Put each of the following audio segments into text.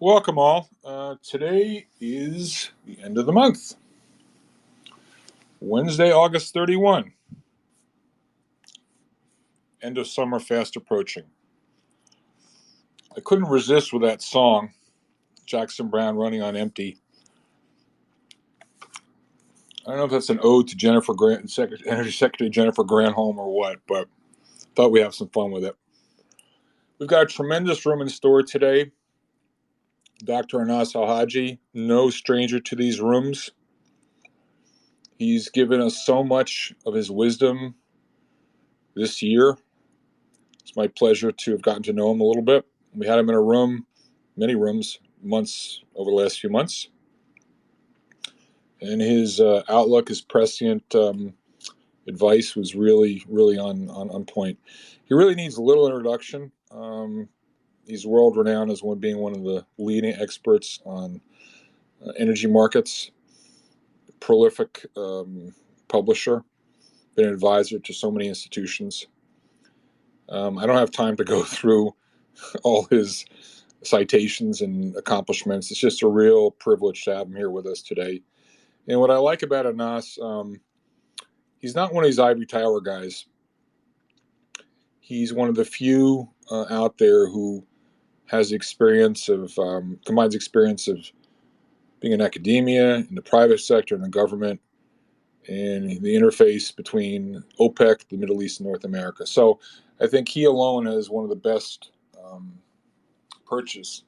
Welcome all. Today is the end of the month. Wednesday, August 31. End of summer fast approaching. I couldn't resist with that song, Jackson Browne, Running on Empty. I don't know if that's an ode to Energy Secretary Jennifer Granholm or what, but thought we'd have some fun with it. We've got a tremendous room in store today. Dr. Anas Alhajji, no stranger to these rooms. He's given us so much of his wisdom this year. It's my pleasure to have gotten to know him a little bit. We had him in a room, many rooms, over the last few months. And his outlook, his prescient advice was really on point. He really needs a little introduction. He's world-renowned as being one of the leading experts on energy markets, prolific publisher, been an advisor to so many institutions. I don't have time to go through all his citations and accomplishments. It's just a real privilege to have him here with us today. And what I like about Anas, he's not one of these ivory tower guys. He's one of the few out there who has experience of, combines experience of being in academia, in the private sector, in the government, and the interface between OPEC, the Middle East, and North America. So I think he alone is one of the best perches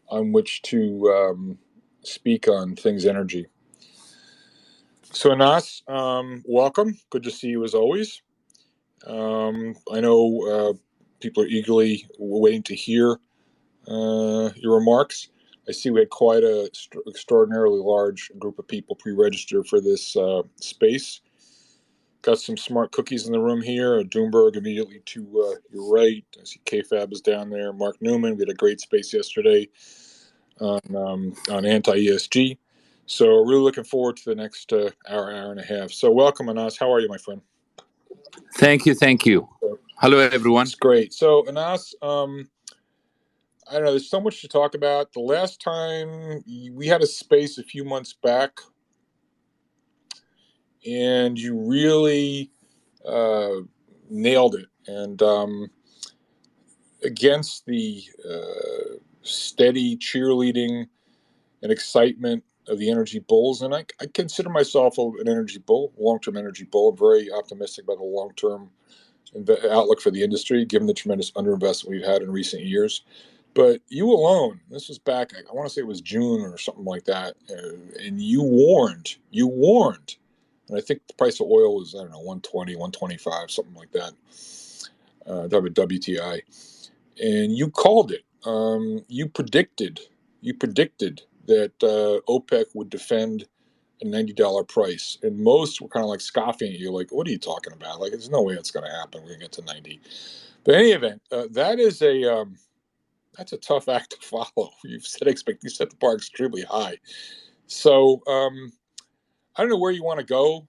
on which to speak on things energy. So Anas, welcome. Good to see you as always. I know people are eagerly waiting to hear your remarks. I see we had quite a extraordinarily large group of people pre-register for this space. Got some smart cookies in the room here. Doomberg immediately to your right. I see KFAB is down there. Mark Newman. We had a great space yesterday on anti-ESG. So really looking forward to the next hour and a half. So welcome, Anas. How are you, my friend? Thank you. Hello, everyone. It's great. So Anas, I don't know, there's so much to talk about. The last time we had a space a few months back, and you really nailed it. And against the steady cheerleading and excitement of the energy bulls, and I consider myself an energy bull, long-term energy bull. I'm very optimistic about the long-term outlook for the industry, given the tremendous underinvestment we've had in recent years. But you alone, this was back, I want to say it was June or something like that, and you warned, and I think the price of oil was, 120, 125, something like that, WTI, and you called it. You predicted that OPEC would defend a $90 price, and most were kind of like scoffing at you, like, what are you talking about? Like, there's no way that's going to happen. We're going to get to 90. But in any event, that's a tough act to follow. You set the bar extremely high. So I don't know where you want to go,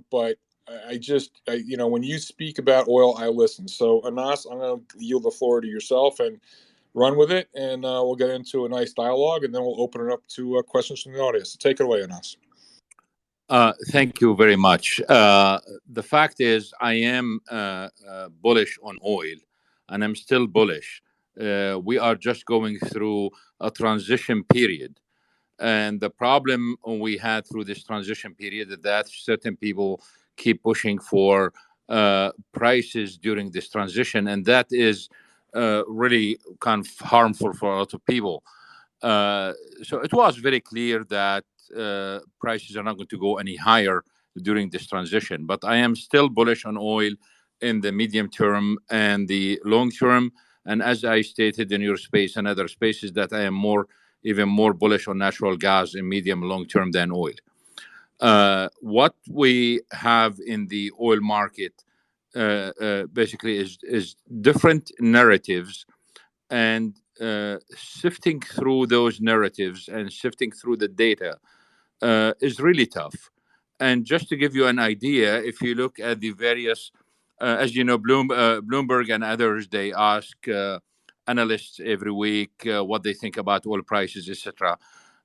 but when you speak about oil, I listen. So Anas, I'm going to yield the floor to yourself and run with it, and we'll get into a nice dialogue, and then we'll open it up to questions from the audience. So take it away, Anas. Thank you very much. The fact is, I am bullish on oil, and I'm still bullish. We are just going through a transition period. And the problem we had through this transition period is that certain people keep pushing for prices during this transition. And that is really kind of harmful for a lot of people. So it was very clear that prices are not going to go any higher during this transition. But I am still bullish on oil in the medium term and the long term. And as I stated in your space and other spaces, that I am even more bullish on natural gas in medium long term than oil. What we have in the oil market basically is different narratives, and sifting through those narratives and sifting through the data is really tough. And just to give you an idea, if you look at the various, as you know, Bloomberg and others, they ask analysts every week, what they think about oil prices, etc.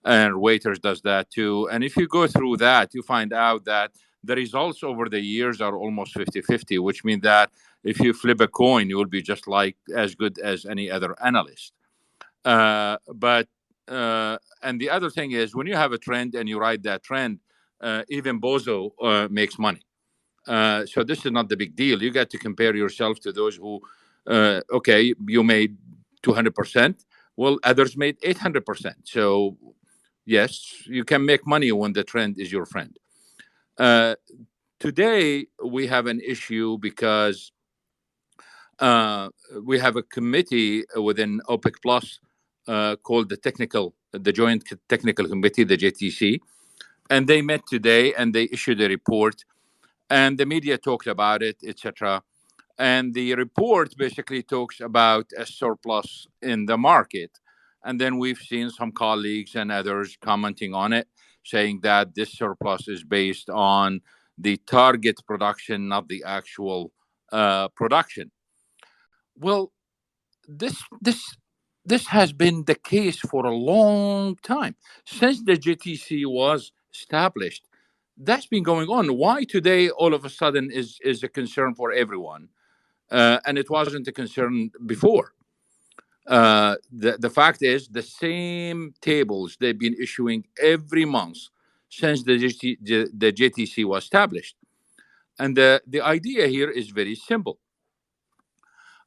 And Reuters does that too. And if you go through that, you find out that the results over the years are almost 50-50, which means that if you flip a coin, you will be just like as good as any other analyst. But and the other thing is, when you have a trend and you ride that trend, even Bozo makes money. So this is not the big deal. You got to compare yourself to those who, okay, you made 200%. Well, others made 800%. So yes, you can make money when the trend is your friend. Today we have an issue because we have a committee within OPEC Plus called the Joint Technical Committee, the JTC, and they met today and they issued a report, and the media talked about it, etc. And the report basically talks about a surplus in the market. And then we've seen some colleagues and others commenting on it, saying that this surplus is based on the target production, not the actual production. Well, this this this has been the case for a long time since the GTC was established. That's been going on. Why today all of a sudden is a concern for everyone, and it wasn't a concern before? The fact is, the same tables they've been issuing every month since the JTC was established, and the idea here is very simple.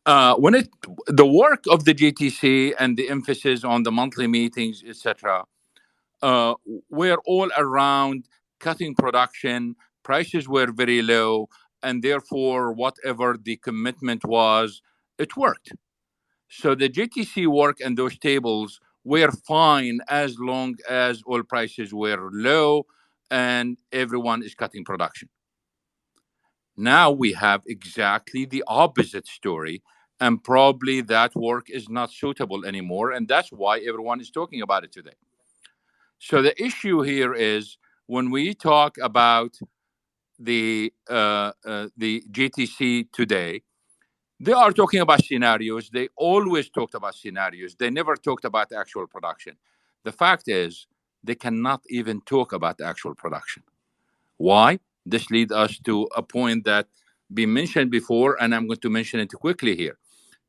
When the work of the GTC and the emphasis on the monthly meetings, etc., uh, were all around cutting production. Prices were very low, and therefore, whatever the commitment was, it worked. So the GTC work and those tables were fine as long as oil prices were low and everyone is cutting production. Now we have exactly the opposite story, and probably that work is not suitable anymore, and that's why everyone is talking about it today. So the issue here is, when we talk about the GTC today, they are talking about scenarios. They always talked about scenarios. They never talked about actual production. The fact is, they cannot even talk about actual production. Why? This leads us to a point that been mentioned before, and I'm going to mention it quickly here.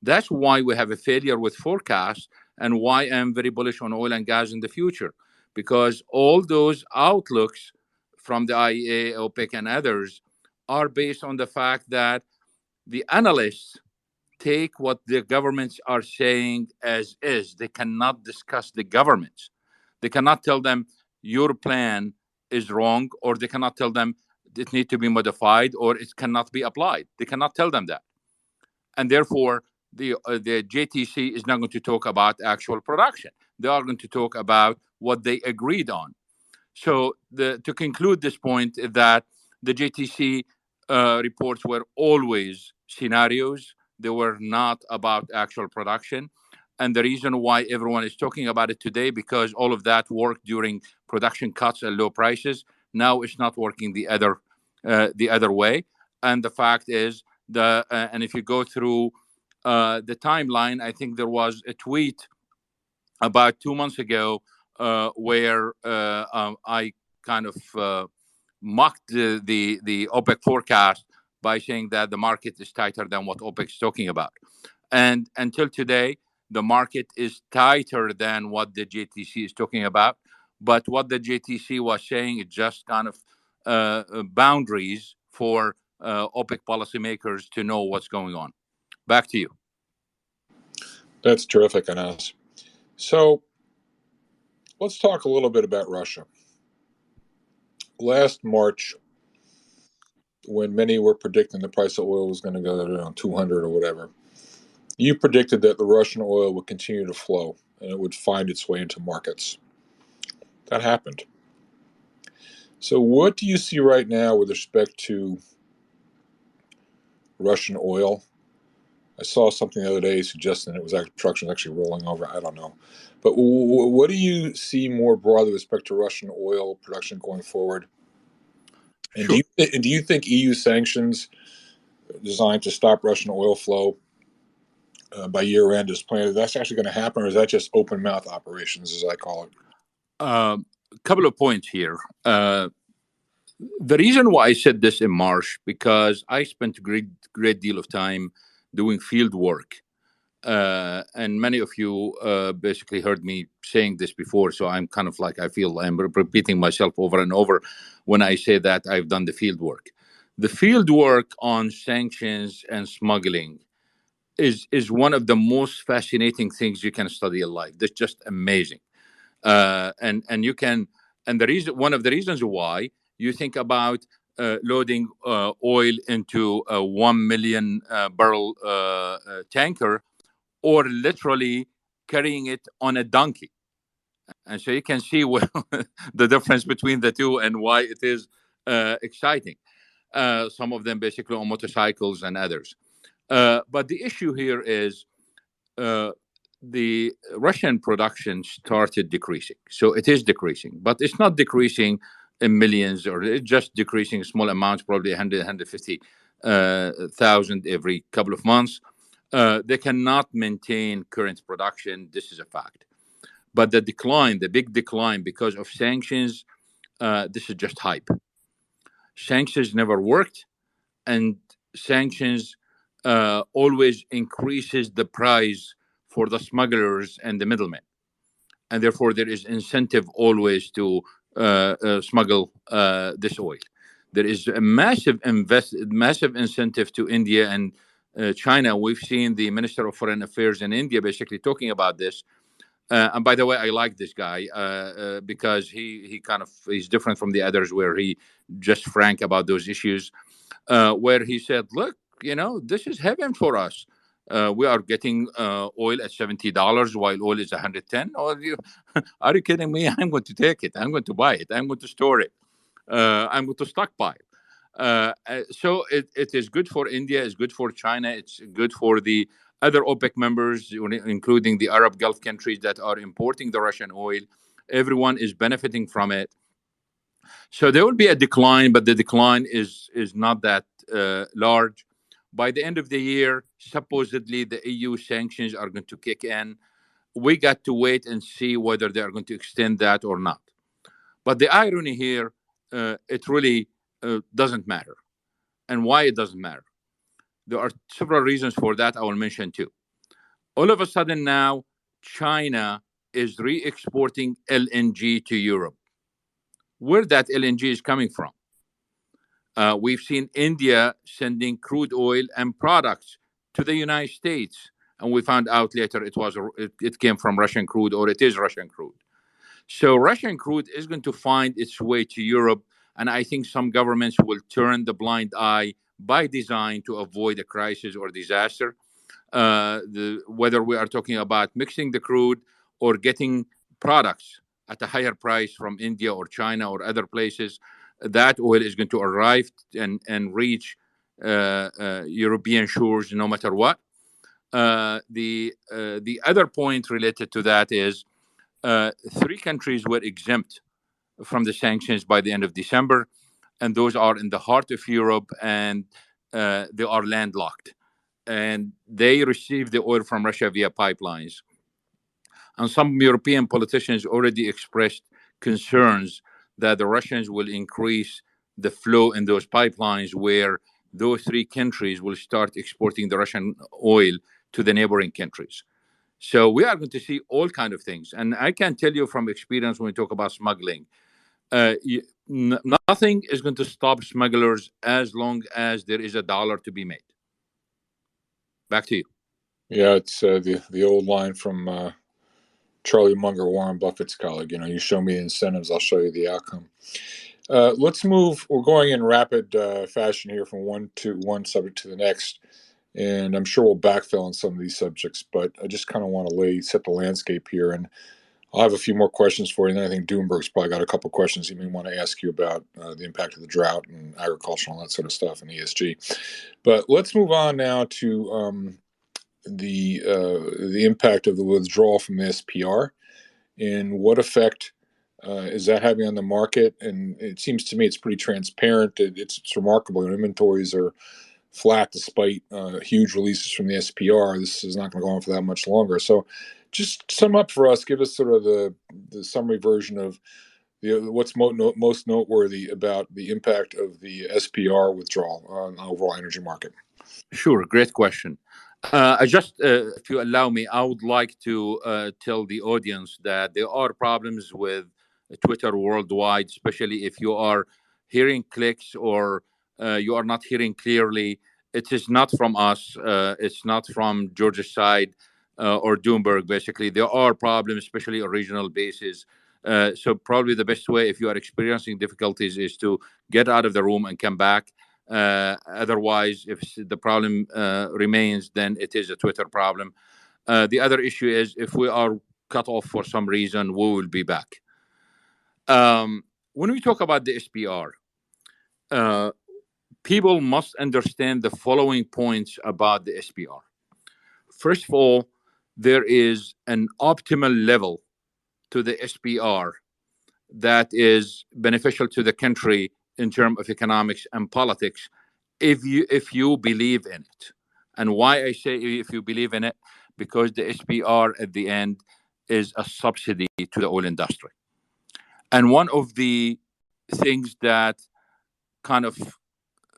That's why we have a failure with forecasts, and why I'm very bullish on oil and gas in the future, because all those outlooks from the IEA, OPEC, and others are based on the fact that the analysts take what the governments are saying as is. They cannot discuss the governments. They cannot tell them your plan is wrong, or they cannot tell them it needs to be modified or it cannot be applied. They cannot tell them that. And therefore, the JTC is not going to talk about actual production. They are going to talk about what they agreed on. So to conclude this point is that the JTC reports were always scenarios. They were not about actual production. And the reason why everyone is talking about it today, because all of that worked during production cuts and low prices. Now it's not working the other way. And the fact is, and if you go through the timeline, I think there was a tweet about 2 months ago where I kind of mocked the OPEC forecast by saying that the market is tighter than what OPEC is talking about. And until today, the market is tighter than what the JTC is talking about. But what the JTC was saying is just kind of boundaries for OPEC policymakers to know what's going on. Back to you. That's terrific, Anas. So let's talk a little bit about Russia. Last March, when many were predicting the price of oil was going to go around 200 or whatever, you predicted that the Russian oil would continue to flow and it would find its way into markets. That happened. So what do you see right now with respect to Russian oil? I saw something the other day suggesting it was actually production actually rolling over. I don't know. But what do you see more broadly with respect to Russian oil production going forward? And Sure. do you think EU sanctions designed to stop Russian oil flow by year end as planned. That's actually going to happen, or is that just open mouth operations, as I call it? A couple of points here. The reason why I said this in March, because I spent a great deal of time doing field work. And many of you basically heard me saying this before, so I'm kind of like, I feel I'm repeating myself over and over when I say that I've done the field work. The field work on sanctions and smuggling is one of the most fascinating things you can study in life. That's just amazing. And you can, and the reason, one of the reasons why you think about loading oil into a 1 million barrel tanker, or literally carrying it on a donkey. And so you can see the difference between the two and why it is exciting. Some of them basically on motorcycles and others. But the issue here is uh, the Russian production started decreasing. So it is decreasing, but it's not decreasing in millions, or it's just decreasing small amounts, probably 100, 150,000 every couple of months. They cannot maintain current production. This is a fact. But the decline, the big decline because of sanctions, this is just hype. Sanctions never worked, and sanctions always increases the price for the smugglers and the middlemen, and therefore there is incentive always to smuggle this oil. There is a massive incentive to India and China. We've seen the Minister of Foreign Affairs in India basically talking about this. And by the way, I like this guy because he kind of, he's different from the others, where he just frank about those issues. Where he said, "Look, this is heaven for us. We are getting oil at $70 while oil is 110. Are you kidding me? I'm going to take it. I'm going to buy it. I'm going to store it. I'm going to stockpile." So it is good for India. It's good for China. It's good for the other OPEC members, including the Arab Gulf countries that are importing the Russian oil. Everyone is benefiting from it. So there will be a decline, but the decline is not that large. By the end of the year, supposedly the EU sanctions are going to kick in. We got to wait and see whether they are going to extend that or not. But the irony here, it really doesn't matter. And why it doesn't matter? There are several reasons for that. I will mention two. All of a sudden now, China is re-exporting LNG to Europe. Where that LNG is coming from? We've seen India sending crude oil and products to the United States, and we found out later it came from Russian crude, or it is Russian crude. So Russian crude is going to find its way to Europe, and I think some governments will turn the blind eye by design to avoid a crisis or disaster. Whether we are talking about mixing the crude or getting products at a higher price from India or China or other places, that oil is going to arrive and reach European shores no matter what. The other point related to that is three countries were exempt from the sanctions by the end of December, and those are in the heart of Europe, and they are landlocked, and they receive the oil from Russia via pipelines. And some European politicians already expressed concerns that the Russians will increase the flow in those pipelines, where those three countries will start exporting the Russian oil to the neighboring countries. So we are going to see all kind of things. And I can tell you from experience, when we talk about smuggling, nothing is going to stop smugglers as long as there is a dollar to be made. Back to you. Yeah, it's the old line from Charlie Munger, Warren Buffett's colleague. You show me the incentives, I'll show you the outcome. Let's move. We're going in rapid fashion here from one subject to the next, and I'm sure we'll backfill on some of these subjects. But I just kind of want to set the landscape here, and I'll have a few more questions for you. And then I think Doomberg's probably got a couple questions he may want to ask you about the impact of the drought and agriculture and all that sort of stuff and ESG. But let's move on now to the impact of the withdrawal from the SPR and what effect is that having on the market. And it seems to me it's pretty transparent. It's remarkable. Inventories are flat despite huge releases from the SPR. This is not going to go on for that much longer. So, just sum up for us. Give us sort of the summary version of what's most noteworthy about the impact of the SPR withdrawal on the overall energy market. Sure, great question. If you allow me, I would like to tell the audience that there are problems with Twitter worldwide, especially if you are hearing clicks or you are not hearing clearly. It is not from us. It's not from Georgia's side or Doomberg. Basically, there are problems, especially on regional basis. So probably the best way, if you are experiencing difficulties, is to get out of the room and come back. Otherwise, if the problem remains, then it is a Twitter problem. The other issue is if we are cut off for some reason, we will be back. When we talk about the SPR, people must understand the following points about the SPR. First of all, there is an optimal level to the SPR that is beneficial to the country in terms of economics and politics if you believe in it. And why I say if you believe in it, because the SPR at the end is a subsidy to the oil industry. And one of the things that kind of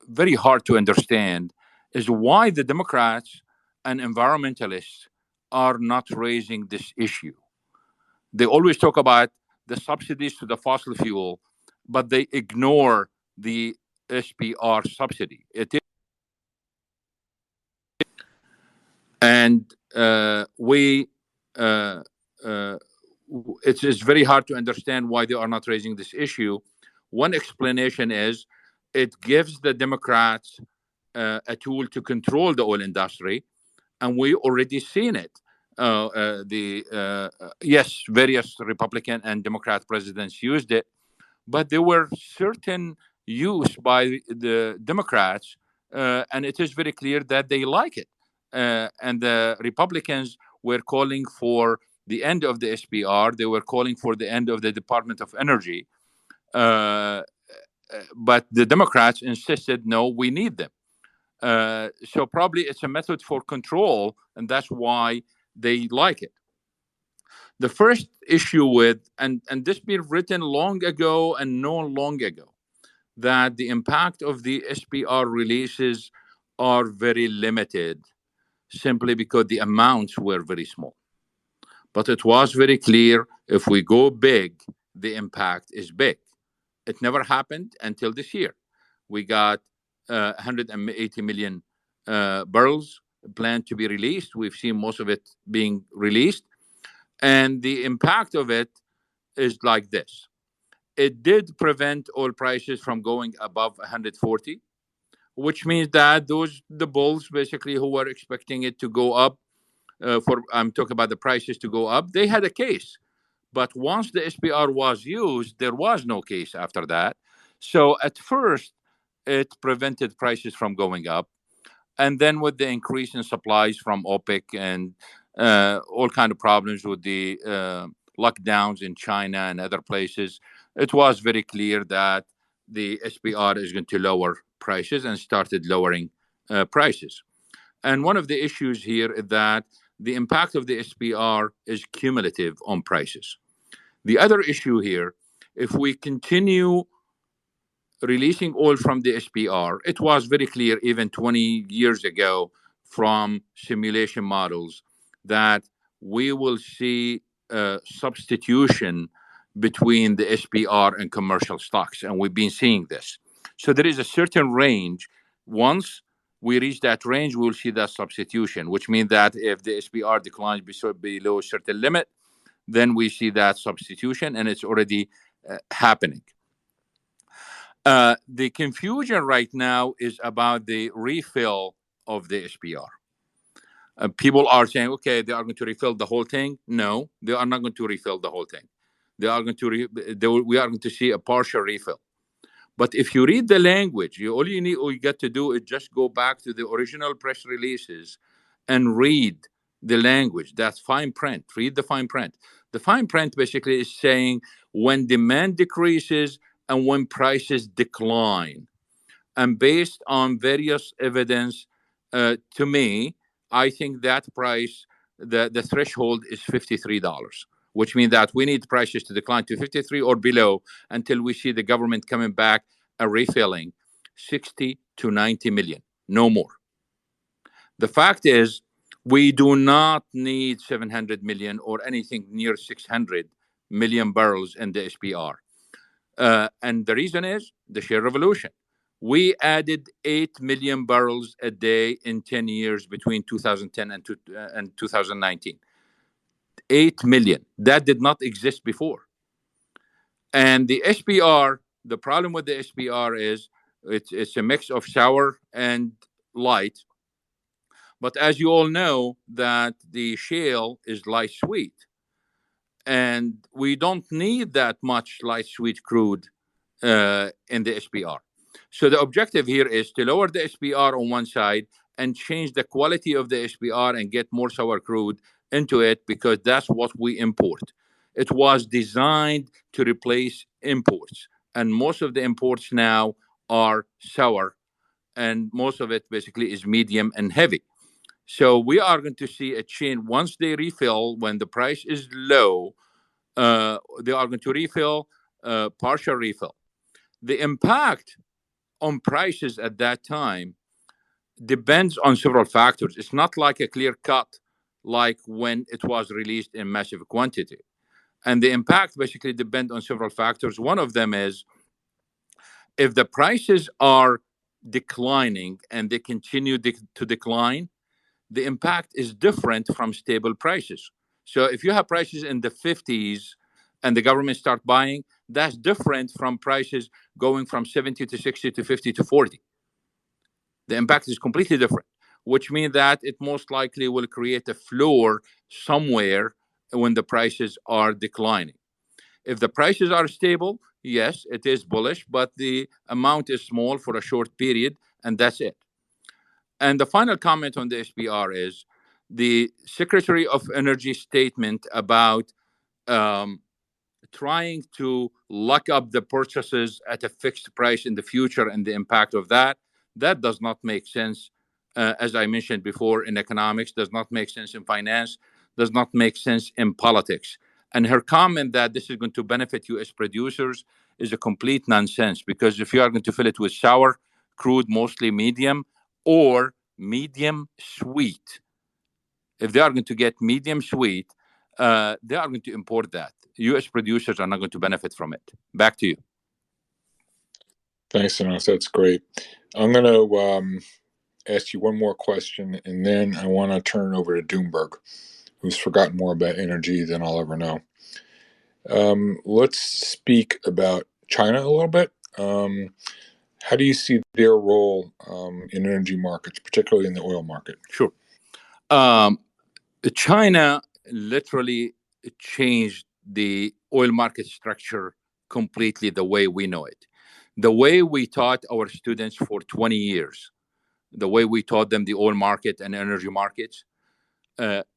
very hard to understand is why the Democrats and environmentalists are not raising this issue. They always talk about the subsidies to the fossil fuel, but they ignore the SPR subsidy. It's very hard to understand why they are not raising this issue. One explanation is it gives the Democrats a tool to control the oil industry, and we already seen it. Yes, various Republican and Democrat presidents used it, but there were certain use by the Democrats, and it is very clear that they like it. And the Republicans were calling for the end of the SPR. They were calling for the end of the Department of Energy. But the Democrats insisted, no, we need them. So probably it's a method for control, and that's why they like it. The first issue with, and this been written long ago and known long ago, that the impact of the SPR releases are very limited, simply because the amounts were very small. But it was very clear, if we go big, the impact is big. It never happened until this year. We got 180 million barrels planned to be released. We've seen most of it being released. And the impact of it is like this. It did prevent oil prices from going above 140, which means that the bulls basically who were expecting it to go up, I'm talking about the prices to go up, they had a case. But once the SPR was used, there was no case after that. So at first, it prevented prices from going up. And then with the increase in supplies from OPEC and all kind of problems with the lockdowns in China and other places, it was very clear that the SPR is going to lower prices, and started lowering prices. And one of the issues here is that the impact of the SPR is cumulative on prices. The other issue here, if we continue releasing oil from the SPR, it was very clear even 20 years ago from simulation models that we will see a substitution between the SPR and commercial stocks. And we've been seeing this. So there is a certain range. Once we reach that range, we'll see that substitution, which means that if the SPR declines below a certain limit, then we see that substitution, and it's already happening. The confusion right now is about the refill of the SPR. People are saying, okay, they are going to refill the whole thing. No, they are not going to refill the whole thing. They are going to we are going to see a partial refill. But if you read the language, all you get to do is just go back to the original press releases and read the language. That's fine print. Read the fine print. The fine print basically is saying when demand decreases and when prices decline. And based on various evidence, to me, I think that price, the threshold is $53, which means that we need prices to decline to 53 or below until we see the government coming back and refilling 60 to 90 million, no more. The fact is, we do not need 700 million or anything near 600 million barrels in the SPR. And the reason is the shale revolution. We added 8 million barrels a day in 10 years between 2010 and 2019. 8 million. That did not exist before. And the SPR, the problem with the SPR is it's a mix of sour and light. But as you all know, that the shale is light sweet. And we don't need that much light sweet crude in the SPR. So the objective here is to lower the SPR on one side and change the quality of the SPR and get more sour crude into it, because that's what we import. It was designed to replace imports. And most of the imports now are sour, and most of it basically is medium and heavy. So we are going to see a change once they refill. When the price is low, they are going to refill, partial refill. The impact on prices at that time depends on several factors. It's not like a clear cut like when it was released in massive quantity. And the impact basically depends on several factors. One of them is if the prices are declining and they continue to decline, the impact is different from stable prices. So if you have prices in the 50s and the government start buying, that's different from prices going from 70 to 60 to 50 to 40. The impact is completely different, which means that it most likely will create a floor somewhere when the prices are declining. If the prices are stable, yes, it is bullish, but the amount is small for a short period, and that's it. And the final comment on the SPR is the Secretary of Energy statement about trying to lock up the purchases at a fixed price in the future and the impact of that. That does not make sense, as I mentioned before, in economics, does not make sense in finance, does not make sense in politics. And her comment that this is going to benefit U.S. producers is a complete nonsense, because if you are going to fill it with sour crude, mostly medium, or medium sweet, if they are going to get medium sweet, they are going to import that. U.S. producers are not going to benefit from it. Back to you. Thanks, Anas. That's great. I'm going to ask you one more question, and then I want to turn it over to Doomberg, who's forgotten more about energy than I'll ever know. Let's speak about China a little bit. How do you see their role in energy markets, particularly in the oil market? Sure. China literally changed the oil market structure completely the way we know it. The way we taught our students for 20 years, the way we taught them the oil market and energy markets,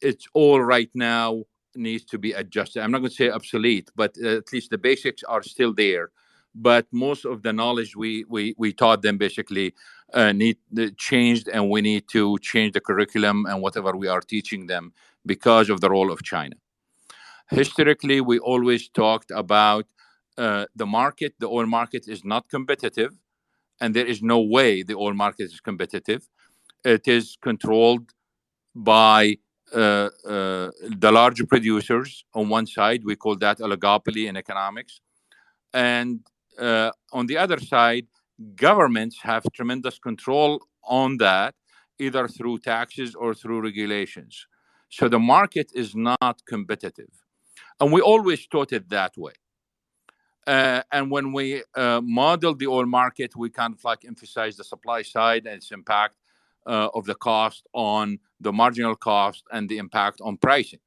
it's all right now needs to be adjusted. I'm not going to say obsolete, but at least the basics are still there. But most of the knowledge we taught them basically need changed, and we need to change the curriculum and whatever we are teaching them because of the role of China. Historically, we always talked about the market. The oil market is not competitive, and there is no way the oil market is competitive. It is controlled by the large producers on one side. We call that oligopoly in economics. And on the other side, governments have tremendous control on that, either through taxes or through regulations. So the market is not competitive. And we always taught it that way. And when we modeled the oil market, we kind of like emphasize the supply side and its impact of the cost on the marginal cost and the impact on pricing.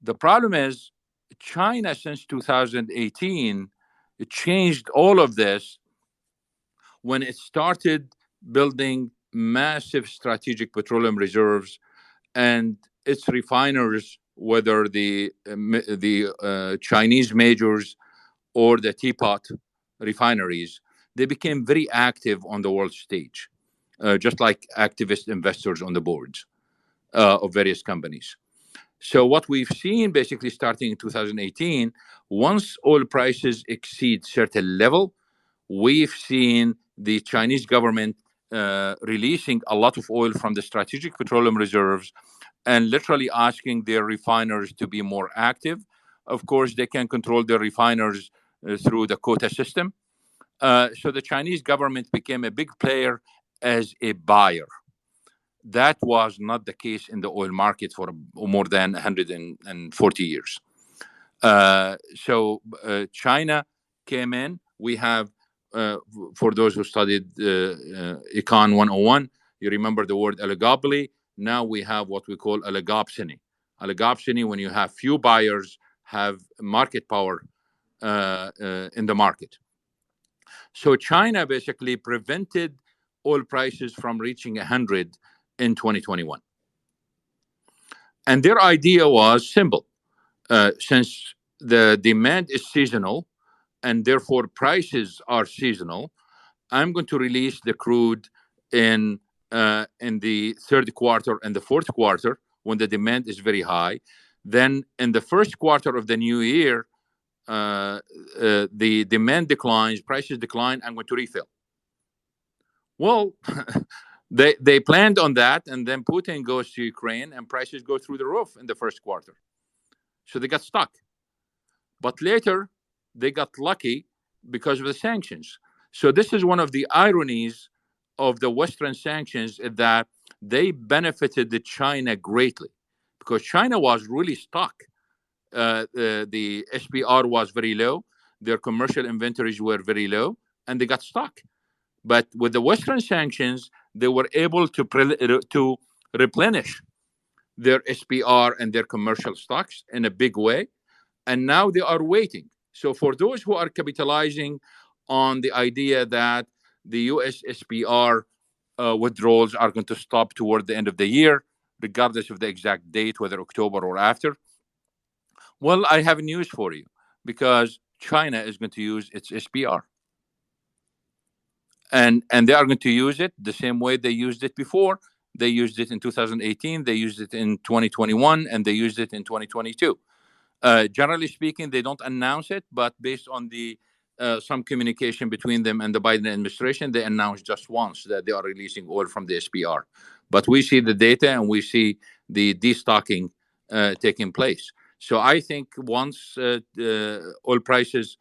The problem is China, since 2018, it changed all of this when it started building massive strategic petroleum reserves, and its refiners, whether the Chinese majors or the teapot refineries, they became very active on the world stage, just like activist investors on the boards of various companies. So what we've seen basically starting in 2018, once oil prices exceed certain level, we've seen the Chinese government releasing a lot of oil from the strategic petroleum reserves and literally asking their refiners to be more active. Of course, they can control their refiners through the quota system. So the Chinese government became a big player as a buyer. That was not the case in the oil market for more than 140 years. So China came in. We have, for those who studied Econ 101, you remember the word oligopoly. Now we have what we call oligopsony. Oligopsony, when you have few buyers, have market power in the market. So China basically prevented oil prices from reaching 100 in 2021. And their idea was simple. Since the demand is seasonal and therefore prices are seasonal, I'm going to release the crude in the third quarter and the fourth quarter when the demand is very high. Then in the first quarter of the new year, the demand declines, prices decline, I'm going to refill. Well, they planned on that, and then Putin goes to Ukraine and prices go through the roof in the first quarter. So they got stuck. But later, they got lucky because of the sanctions. So this is one of the ironies of the Western sanctions, is that they benefited China greatly because China was really stuck. The SPR was very low. Their commercial inventories were very low, and they got stuck. But with the Western sanctions, they were able to replenish their SPR and their commercial stocks in a big way. And now they are waiting. So for those who are capitalizing on the idea that the US SPR withdrawals are going to stop toward the end of the year, regardless of the exact date, whether October or after, well, I have news for you, because China is going to use its SPR. And they are going to use it the same way they used it before. They used it in 2018, they used it in 2021, and they used it in 2022. Generally speaking, they don't announce it, but based on the some communication between them and the Biden administration, they announced just once that they are releasing oil from the SPR. But we see the data and we see the destocking taking place. So I think once oil prices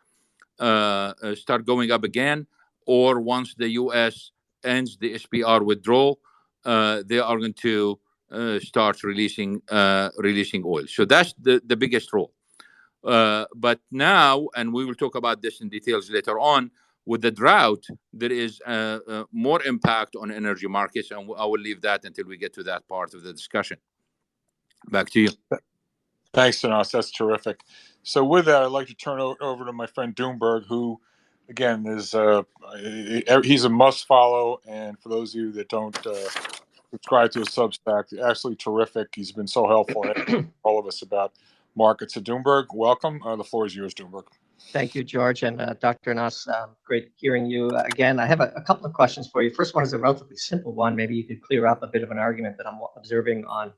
start going up again, or once the U.S. ends the SPR withdrawal, they are going to start releasing oil. So that's the biggest role. But now, and we will talk about this in details later on, with the drought, there is more impact on energy markets, and I will leave that until we get to that part of the discussion. Back to you. Thanks, Anas. That's terrific. So with that, I'd like to turn over to my friend Doomberg, who, again, is he's a must follow. And for those of you that don't subscribe to his Substack, absolutely terrific. He's been so helpful to all of us about markets. So Doomberg, welcome. The floor is yours, Doomberg. Thank you, George, and Dr. Anas. Great hearing you again. I have a couple of questions for you. First one is a relatively simple one. Maybe you could clear up a bit of an argument that I'm observing on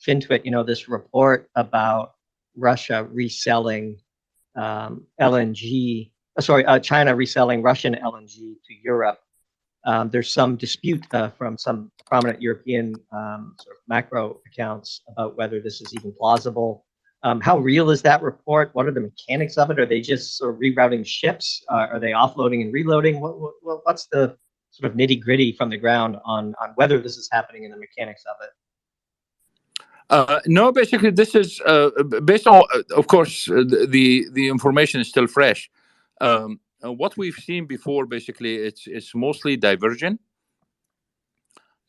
FinTwit. You know, this report about Russia reselling LNG. China reselling Russian LNG to Europe. There's some dispute from some prominent European sort of macro accounts about whether this is even plausible. How real is that report? What are the mechanics of it? Are they just sort of rerouting ships? Are they offloading and reloading? What's the sort of nitty gritty from the ground on whether this is happening and the mechanics of it? No, basically, this is based on, of course, the information is still fresh. What we've seen before, basically, it's mostly diversion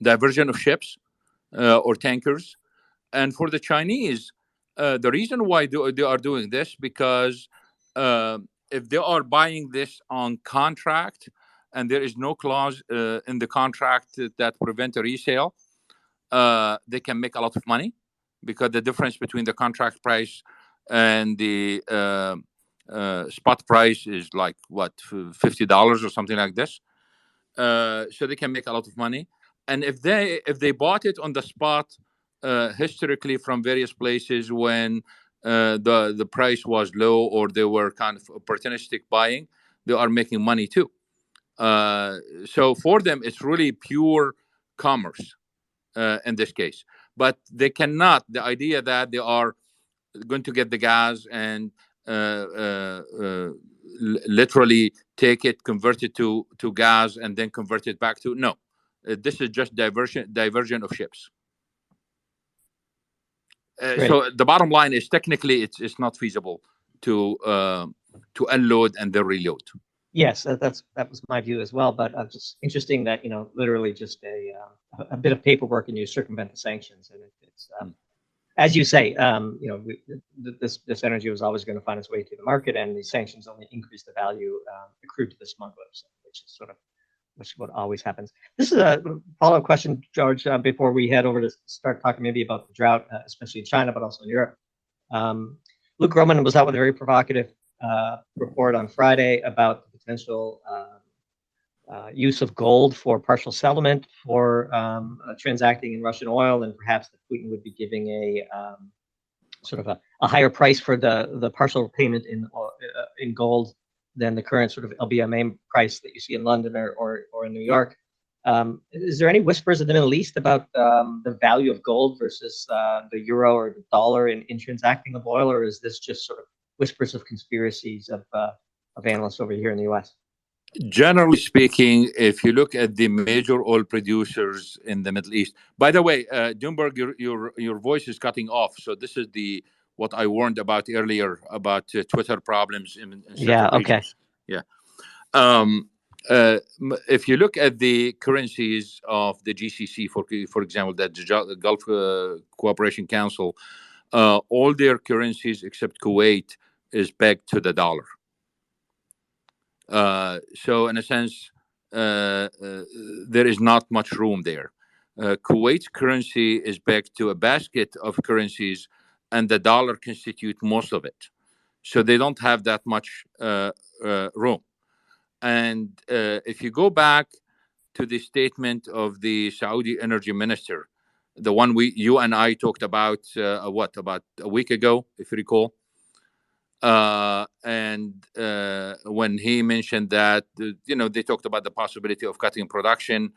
of ships or tankers. And for the Chinese, the reason why they are doing this, because if they are buying this on contract and there is no clause in the contract that prevent a resale, they can make a lot of money, because the difference between the contract price and the spot price is like what, $50 or something like this. So they can make a lot of money. And if they bought it on the spot, historically from various places when the price was low, or they were kind of opportunistic buying, they are making money too. So for them, it's really pure commerce in this case. But they cannot. The idea that they are going to get the gas and literally take it, convert it to gas, and then convert it back to no. This is just diversion of ships. So the bottom line is technically it's not feasible to unload and then reload. Yes, that was my view as well. But just interesting that literally just a bit of paperwork and you circumvent the sanctions, and it's as you say, this energy was always going to find its way to the market, and the sanctions only increase the value accrued to the smugglers, which is what always happens. This is a follow-up question, George, before we head over to start talking maybe about the drought, especially in China, but also in Europe. Luke Roman was out with a very provocative report on Friday about the potential use of gold for partial settlement for transacting in Russian oil, and perhaps that Putin would be giving a sort of a higher price for the partial payment in gold than the current sort of LBMA price that you see in London or in New York. Is there any whispers in the Middle East about the value of gold versus the euro or the dollar in transacting of oil, or is this just sort of whispers of conspiracies of analysts over here in the U.S.? Generally speaking, if you look at the major oil producers in the Middle East, by the way, Doomberg, your voice is cutting off. So this is what I warned about earlier about Twitter problems in certain regions. Yeah. If you look at the currencies of the GCC, for example, the Gulf Cooperation Council, all their currencies except Kuwait is pegged to the dollar. So in a sense, there is not much room there. Kuwait's currency is pegged to a basket of currencies, and the dollar constitutes most of it. So they don't have that much room. And if you go back to the statement of the Saudi energy minister, the one you and I talked about, about a week ago, if you recall, and when he mentioned that, they talked about the possibility of cutting production,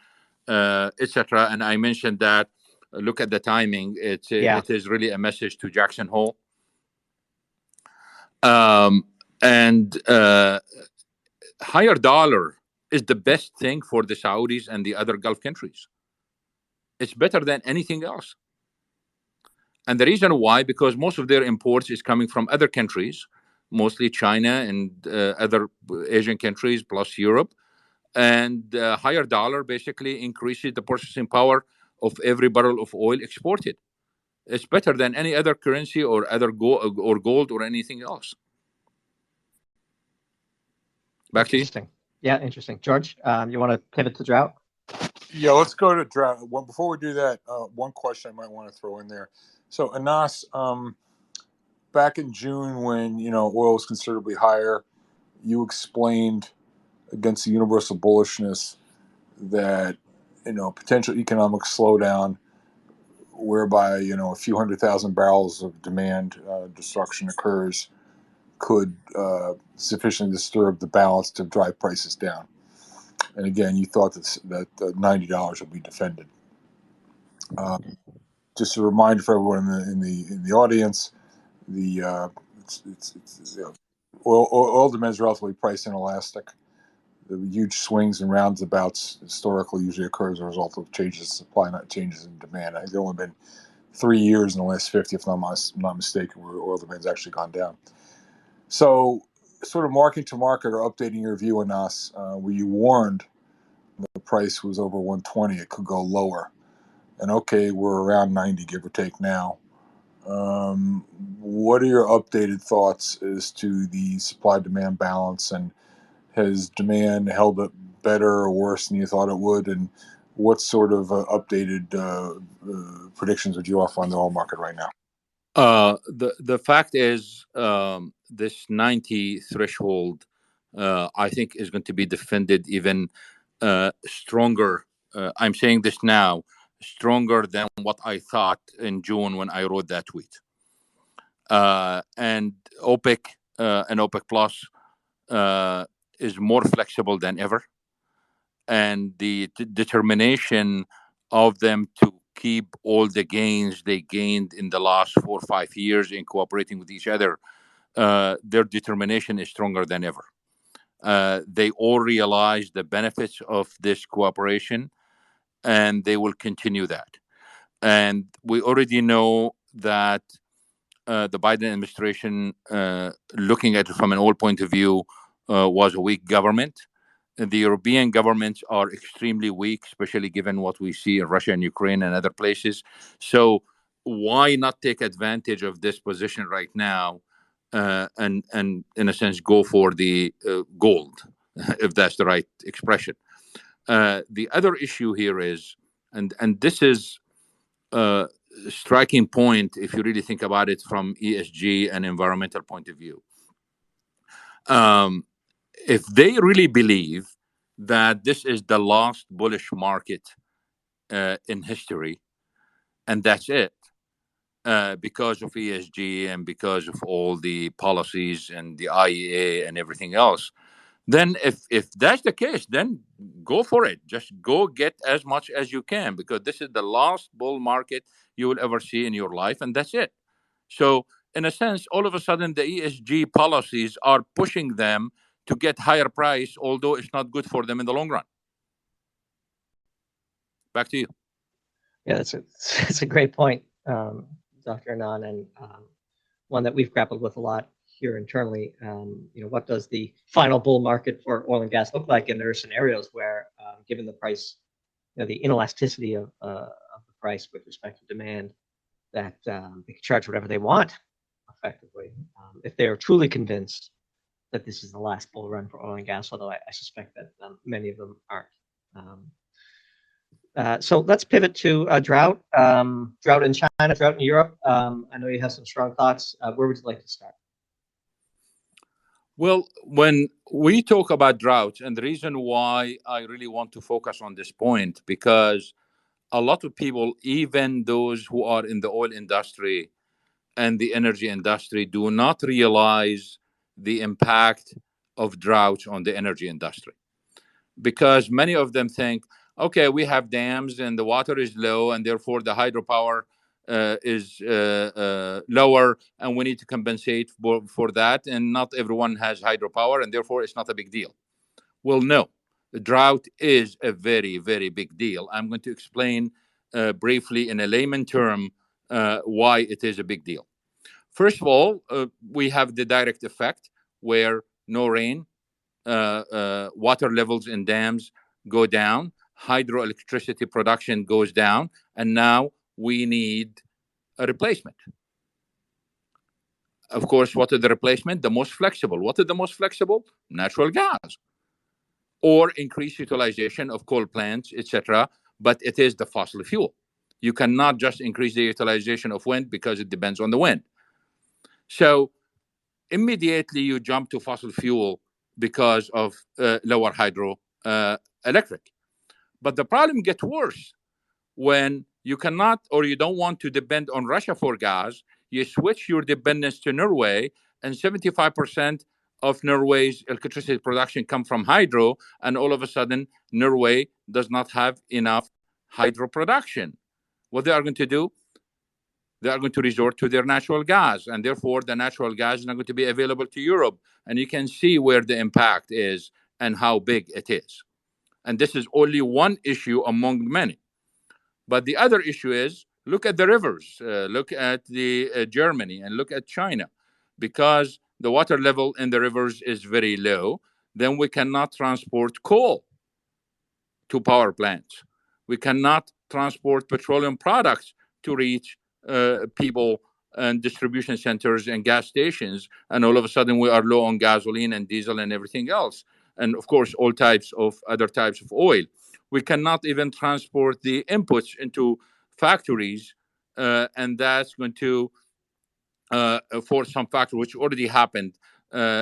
etc. And I mentioned that, look at the timing. It is really a message to Jackson Hole. And higher dollar is the best thing for the Saudis and the other Gulf countries. It's better than anything else. And the reason why, because most of their imports is coming from other countries, mostly China and other Asian countries plus Europe. And higher dollar basically increases the purchasing power of every barrel of oil exported. It's better than any other currency or other gold or anything else. Back to you. Yeah, interesting. George, you want to pivot to drought? Yeah, let's go to drought. Well, before we do that, one question I might want to throw in there. So, Anas, back in June when, oil was considerably higher, you explained against the universal bullishness that, potential economic slowdown whereby, a few 100,000 barrels of demand destruction occurs could sufficiently disturb the balance to drive prices down. And again, you thought that $90 would be defended. Just a reminder for everyone in the audience, oil demand is relatively price inelastic. The huge swings and roundabouts historically usually occur as a result of changes in supply, not changes in demand. I think there have only been 3 years in the last 50, if I'm not mistaken, where oil demand's actually gone down. So, sort of marking to market or updating your view on us, where you warned the price was over 120, it could go lower. And okay, we're around 90, give or take now. What are your updated thoughts as to the supply-demand balance, and has demand held up better or worse than you thought it would? And what sort of updated predictions would you offer on the oil market right now? The fact is, this 90 threshold, I think, is going to be defended even stronger. I'm saying this now, stronger than what I thought in June when I wrote that tweet. And OPEC and OPEC Plus is more flexible than ever. And the determination of them to keep all the gains they gained in the last 4 or 5 years in cooperating with each other, their determination is stronger than ever. They all realize the benefits of this cooperation, and they will continue that. And we already know that the Biden administration, looking at it from an oil point of view, was a weak government. And the European governments are extremely weak, especially given what we see in Russia and Ukraine and other places. So why not take advantage of this position right now and in a sense go for the gold, if that's the right expression? The other issue here is, and this is a striking point if you really think about it from ESG and environmental point of view. If they really believe that this is the last bullish market in history, and that's it, because of ESG and because of all the policies and the IEA and everything else, then if that's the case, then go for it. Just go get as much as you can, because this is the last bull market you will ever see in your life, and that's it. So in a sense, all of a sudden, the ESG policies are pushing them to get higher price, although it's not good for them in the long run. Back to you. Yeah, that's a great point, Dr. Anand, and one that we've grappled with a lot here internally. What does the final bull market for oil and gas look like? And there are scenarios where, given the price, the inelasticity of the price with respect to demand, that they can charge whatever they want, effectively, if they are truly convinced that this is the last bull run for oil and gas, although I suspect that many of them aren't. So let's pivot to drought. Drought in China, drought in Europe. I know you have some strong thoughts. Where would you like to start? Well, when we talk about droughts, and the reason why I really want to focus on this point, because a lot of people, even those who are in the oil industry and the energy industry, do not realize the impact of droughts on the energy industry. Because many of them think, okay, we have dams and the water is low, and therefore the hydropower is lower, and we need to compensate for that. And not everyone has hydropower, and therefore it's not a big deal. Well, no, the drought is a very, very big deal. I'm going to explain briefly in a layman term why it is a big deal. First of all, we have the direct effect where no rain, water levels in dams go down, hydroelectricity production goes down, and now we need a replacement. Of course, what is the replacement? The most flexible. What is the most flexible? Natural gas, or increased utilization of coal plants, etc. But it is the fossil fuel. You cannot just increase the utilization of wind because it depends on the wind. So immediately you jump to fossil fuel because of lower hydro electric. But the problem gets worse when you cannot, or you don't want to depend on Russia for gas. You switch your dependence to Norway, and 75% of Norway's electricity production come from hydro, and all of a sudden Norway does not have enough hydro production. What they are going to do? They are going to resort to their natural gas, and therefore the natural gas is not going to be available to Europe. And you can see where the impact is and how big it is. And this is only one issue among many. But the other issue is, look at the rivers, look at the Germany, and look at China. Because the water level in the rivers is very low, then we cannot transport coal to power plants. We cannot transport petroleum products to reach people and distribution centers and gas stations. And all of a sudden we are low on gasoline and diesel and everything else. And of course, all types of other types of oil. We cannot even transport the inputs into factories, and that's going to for some factor, which already happened,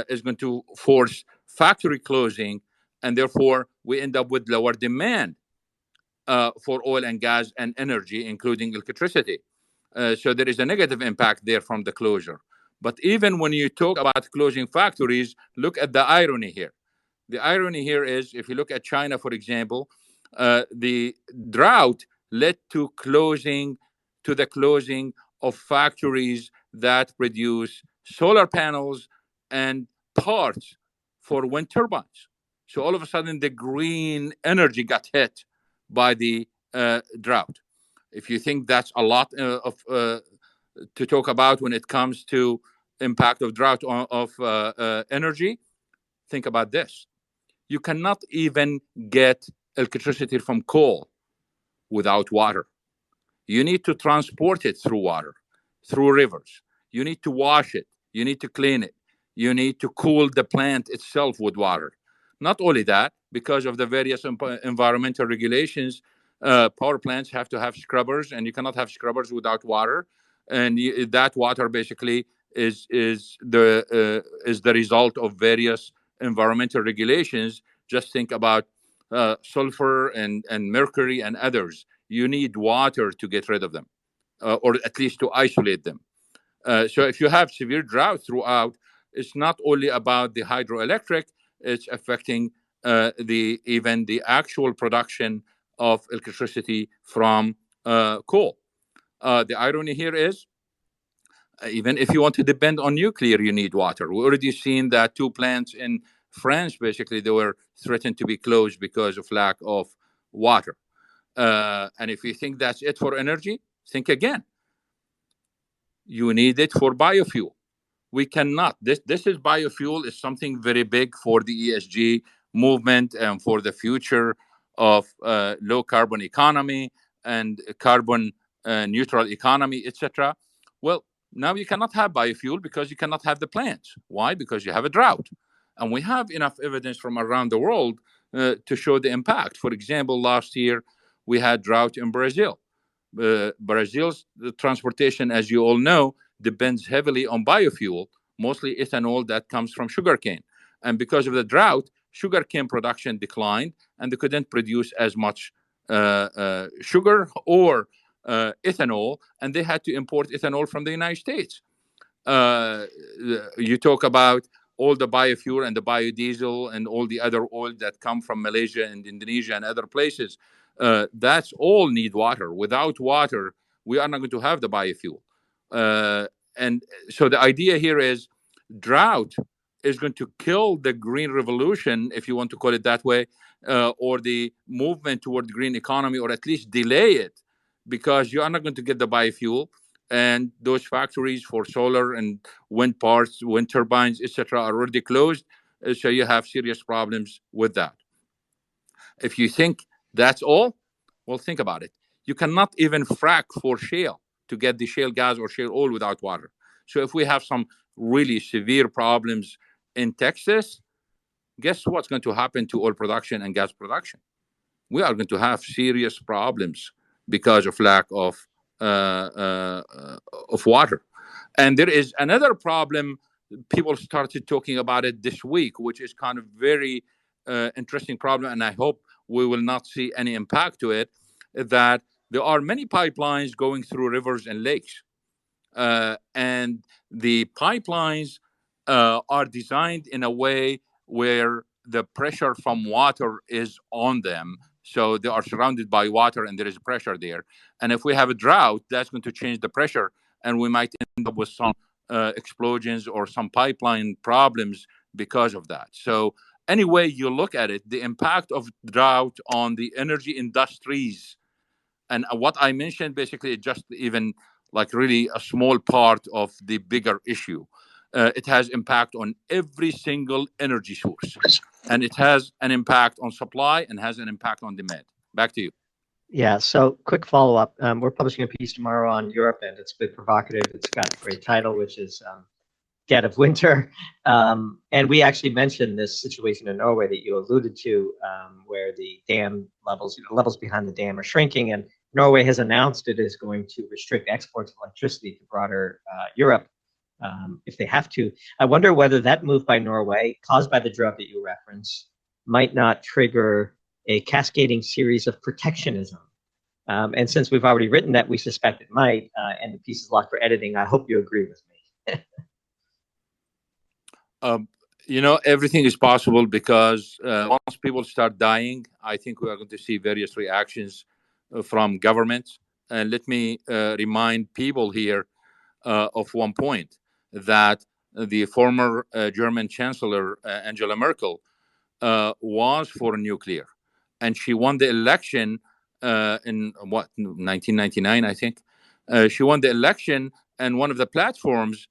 is going to force factory closing, and therefore we end up with lower demand for oil and gas and energy, including electricity. So there is a negative impact there from the closure. But even when you talk about closing factories, look at the irony here. The irony here is, if you look at China, for example, the drought led to the closing of factories that produce solar panels and parts for wind turbines. So all of a sudden, the green energy got hit by the drought. If you think that's a lot to talk about when it comes to impact of drought of energy, think about this. You cannot even get electricity from coal without water. You need to transport it through water, through rivers. You need to wash it. You need to clean it. You need to cool the plant itself with water. Not only that, because of the various environmental regulations, power plants have to have scrubbers, and you cannot have scrubbers without water. And that water basically is the result of various environmental regulations. Just think about sulfur and mercury and others. You need water to get rid of them, or at least to isolate them. So if you have severe drought throughout, it's not only about the hydroelectric, it's affecting even the actual production of electricity from coal. The irony here is, even if you want to depend on nuclear, you need water. We already seen that 2 plants in France, basically, they were threatened to be closed because of lack of water. And if you think that's it for energy, think again. You need it for biofuel. We cannot. This is biofuel is something very big for the ESG movement and for the future of low carbon economy and carbon neutral economy, etc. Well, now you cannot have biofuel because you cannot have the plants. Why? Because you have a drought. And we have enough evidence from around the world to show the impact. For example, last year we had drought in Brazil. Brazil's transportation, as you all know, depends heavily on biofuel, mostly ethanol that comes from sugarcane. And because of the drought, sugarcane production declined, and they couldn't produce as much sugar or ethanol, and they had to import ethanol from the United States. You talk about all the biofuel and the biodiesel and all the other oil that come from Malaysia and Indonesia and other places. That's all need water. Without water, we are not going to have the biofuel. And so the idea here is drought is going to kill the green revolution, if you want to call it that way, or the movement toward the green economy, or at least delay it, because you are not going to get the biofuel. And those factories for solar and wind parts, wind turbines, etc., are already closed. So you have serious problems with that. If you think that's all, well, think about it. You cannot even frack for shale to get the shale gas or shale oil without water. So if we have some really severe problems in Texas, guess what's going to happen to oil production and gas production? We are going to have serious problems because of lack of water. And there is another problem. People started talking about it this week, which is kind of very interesting problem, and I hope we will not see any impact to it, that there are many pipelines going through rivers and lakes. And the pipelines are designed in a way where the pressure from water is on them. So they are surrounded by water and there is pressure there. And if we have a drought, that's going to change the pressure, and we might end up with some explosions or some pipeline problems because of that. So any way you look at it, the impact of drought on the energy industries, and what I mentioned basically is just even like really a small part of the bigger issue. It has impact on every single energy source, and it has an impact on supply and has an impact on demand. Back to you. Yeah, so quick follow-up. We're publishing a piece tomorrow on Europe, and it's a bit provocative. It's got a great title, which is Dead of Winter. And we actually mentioned this situation in Norway that you alluded to, where the dam levels, the levels behind the dam are shrinking, and Norway has announced it is going to restrict exports of electricity to broader Europe if they have to. I wonder whether that move by Norway, caused by the drought that you reference, might not trigger a cascading series of protectionism. And since we've already written that, we suspect it might, and the piece is locked for editing. I hope you agree with me. Everything is possible because once people start dying, I think we are going to see various reactions from governments. And let me remind people here of one point that the former German Chancellor, Angela Merkel, was for nuclear. And she won the election in 1999, I think. She won the election, and one of her platforms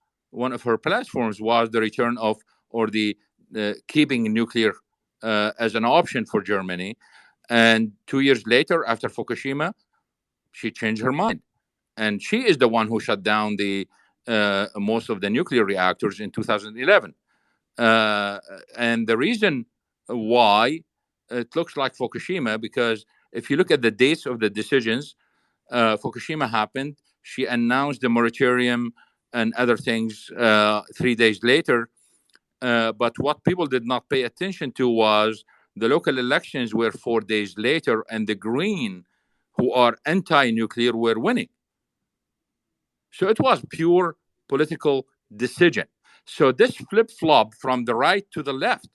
was the return of, or the keeping nuclear as an option for Germany. And 2 years later, after Fukushima, she changed her mind, and she is the one who shut down the most of the nuclear reactors in 2011. And the reason why it looks like Fukushima, because if you look at the dates of the decisions, Fukushima happened. She announced the moratorium and other things 3 days later. But what people did not pay attention to was the local elections were 4 days later, and the Green, who are anti-nuclear, were winning. So it was pure political decision. So this flip-flop from the right to the left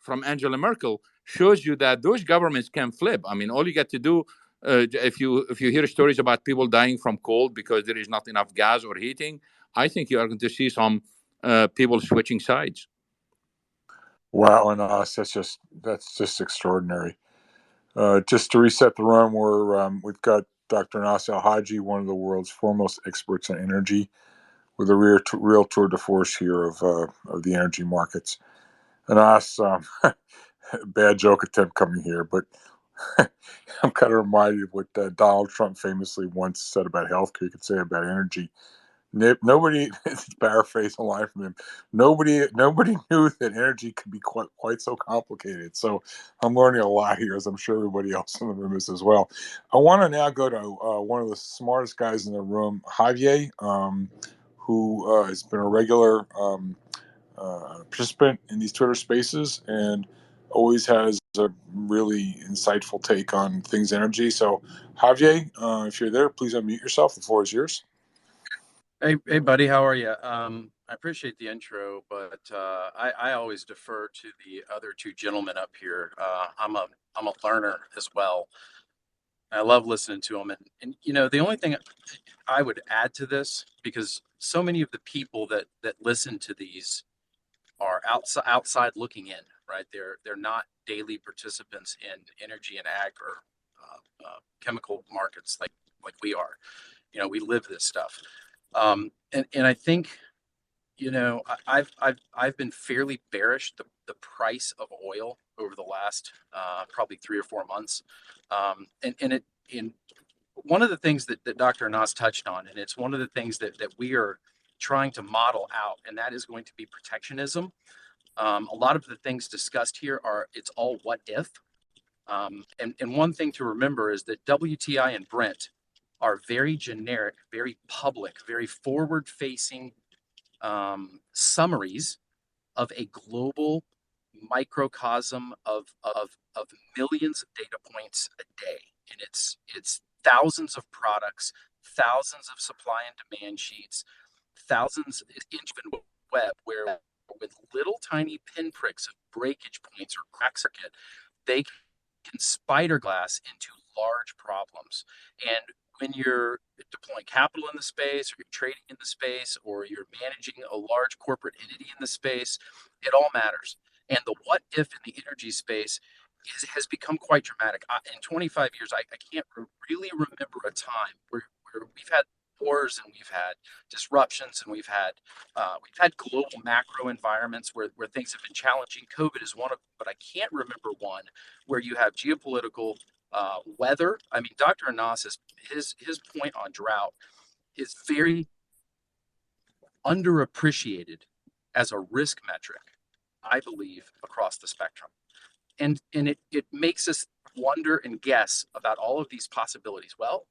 from Angela Merkel shows you that those governments can flip. I mean, all you got to do, if you hear stories about people dying from cold because there is not enough gas or heating, I think you are going to see some people switching sides. Wow, and that's just extraordinary. Just to reset the room, we've got Dr. Anas Alhajji, one of the world's foremost experts on energy, with a real tour de force here of the energy markets. Anas, bad joke attempt coming here, but I'm kind of reminded of what Donald Trump famously once said about healthcare. You could say about energy. Nobody, paraphrase a line from him. Nobody knew that energy could be quite so complicated. So I'm learning a lot here, as I'm sure everybody else in the room is as well. I want to now go to one of the smartest guys in the room, Javier, who has been a regular participant in these Twitter Spaces and always has a really insightful take on things energy. So, Javier, if you're there, please unmute yourself. The floor is yours. Hey, buddy, how are you? I appreciate the intro, but I always defer to the other two gentlemen up here. I'm a learner as well. I love listening to them, and the only thing I would add to this, because so many of the people that listen to these are outside looking in, right? They're not daily participants in energy and ag or chemical markets like we are. We live this stuff. And I think, I've been fairly bearish the price of oil over the last probably 3 or 4 months. And one of the things that Dr. Anas touched on, and it's one of the things that we are trying to model out, and that is going to be protectionism. A lot of the things discussed here it's all what if. And one thing to remember is that WTI and Brent are very generic, very public, very forward-facing summaries of a global microcosm of millions of data points a day, and it's thousands of products, thousands of supply and demand sheets, thousands inch web where with little tiny pinpricks of breakage points or crack circuit, they can spider glass into large problems. And when you're deploying capital in the space, or you're trading in the space, or you're managing a large corporate entity in the space, it all matters. And the what if in the energy space has become quite dramatic. In 25 years, I can't really remember a time where we've had wars and we've had disruptions and we've had global macro environments where things have been challenging. COVID is one of them, but I can't remember one where you have geopolitical weather. I mean, Dr. Anas, his point on drought is very underappreciated as a risk metric, I believe, across the spectrum. And it makes us wonder and guess about all of these possibilities. Well,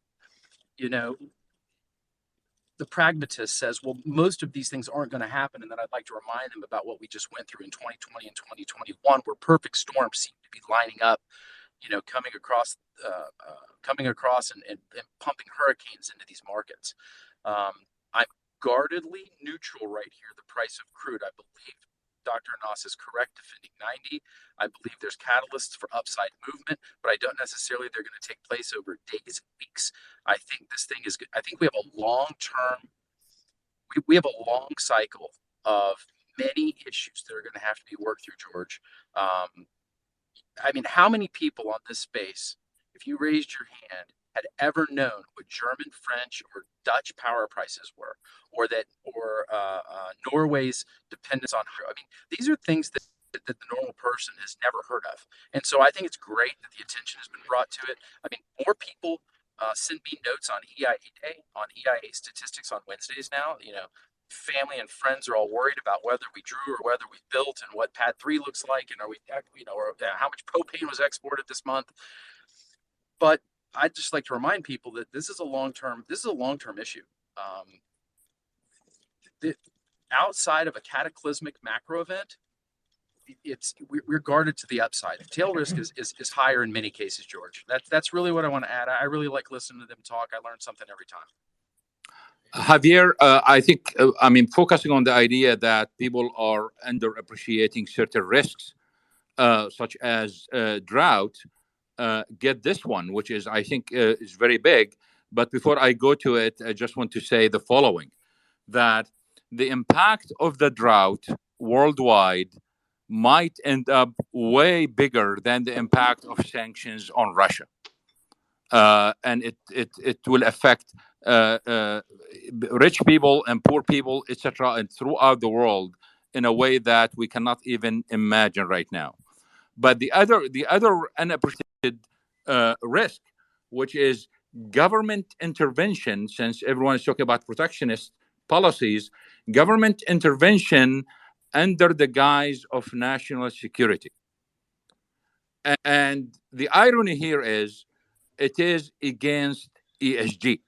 the pragmatist says, well, most of these things aren't going to happen. And then I'd like to remind them about what we just went through in 2020 and 2021, where perfect storms seem to be lining up, coming across and pumping hurricanes into these markets. I'm guardedly neutral right here. The price of crude, I believe Dr. Anas is correct, defending 90. I believe there's catalysts for upside movement, but I don't necessarily they're going to take place over days and weeks. I think this thing is good. I think we have a we have a long cycle of many issues that are going to have to be worked through, George. I mean, how many people on this space, if you raised your hand, had ever known what German, French, or Dutch power prices were, or Norway's dependence on? I mean, these are things that the normal person has never heard of. And so I think it's great that the attention has been brought to it. I mean, more people send me notes on EIA Day, on EIA statistics on Wednesdays now. Family and friends are all worried about whether we drew or whether we built and what Pad 3 looks like, and or how much propane was exported this month. But I'd just like to remind people that this is a long-term issue. Outside of a cataclysmic macro event, we're guarded to the upside. The tail risk is higher in many cases, George. That's really what I want to add. I really like listening to them talk. I learn something every time. Javier, I think, focusing on the idea that people are underappreciating certain risks, such as drought, get this one, which is, I think, is very big. But before I go to it, I just want to say the following, that the impact of the drought worldwide might end up way bigger than the impact of sanctions on Russia. And it will affect rich people and poor people, etc., and throughout the world in a way that we cannot even imagine right now. But the other unappreciated risk, which is government intervention, since everyone is talking about protectionist policies, government intervention under the guise of national security. And the irony here is it is against ESG.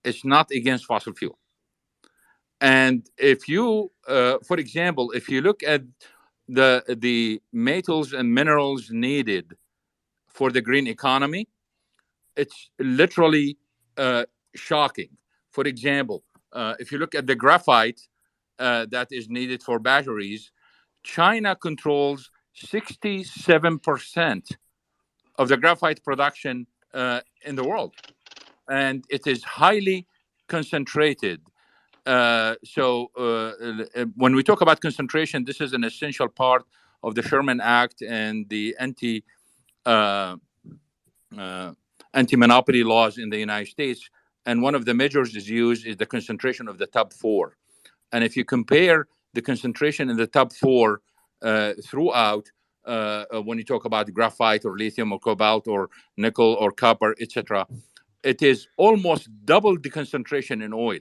It's not against fossil fuel. And if you, for example, if you look at the metals and minerals needed for the green economy, it's literally shocking. For example, if you look at the graphite that is needed for batteries, China controls 67% of the graphite production in the world. And it is highly concentrated. So when we talk about concentration, this is an essential part of the Sherman Act and the anti-monopoly laws in the United States. And one of the measures is used is the concentration of the top 4. And if you compare the concentration in the top 4 throughout, when you talk about graphite or lithium or cobalt or nickel or copper, etc., it is almost double the concentration in oil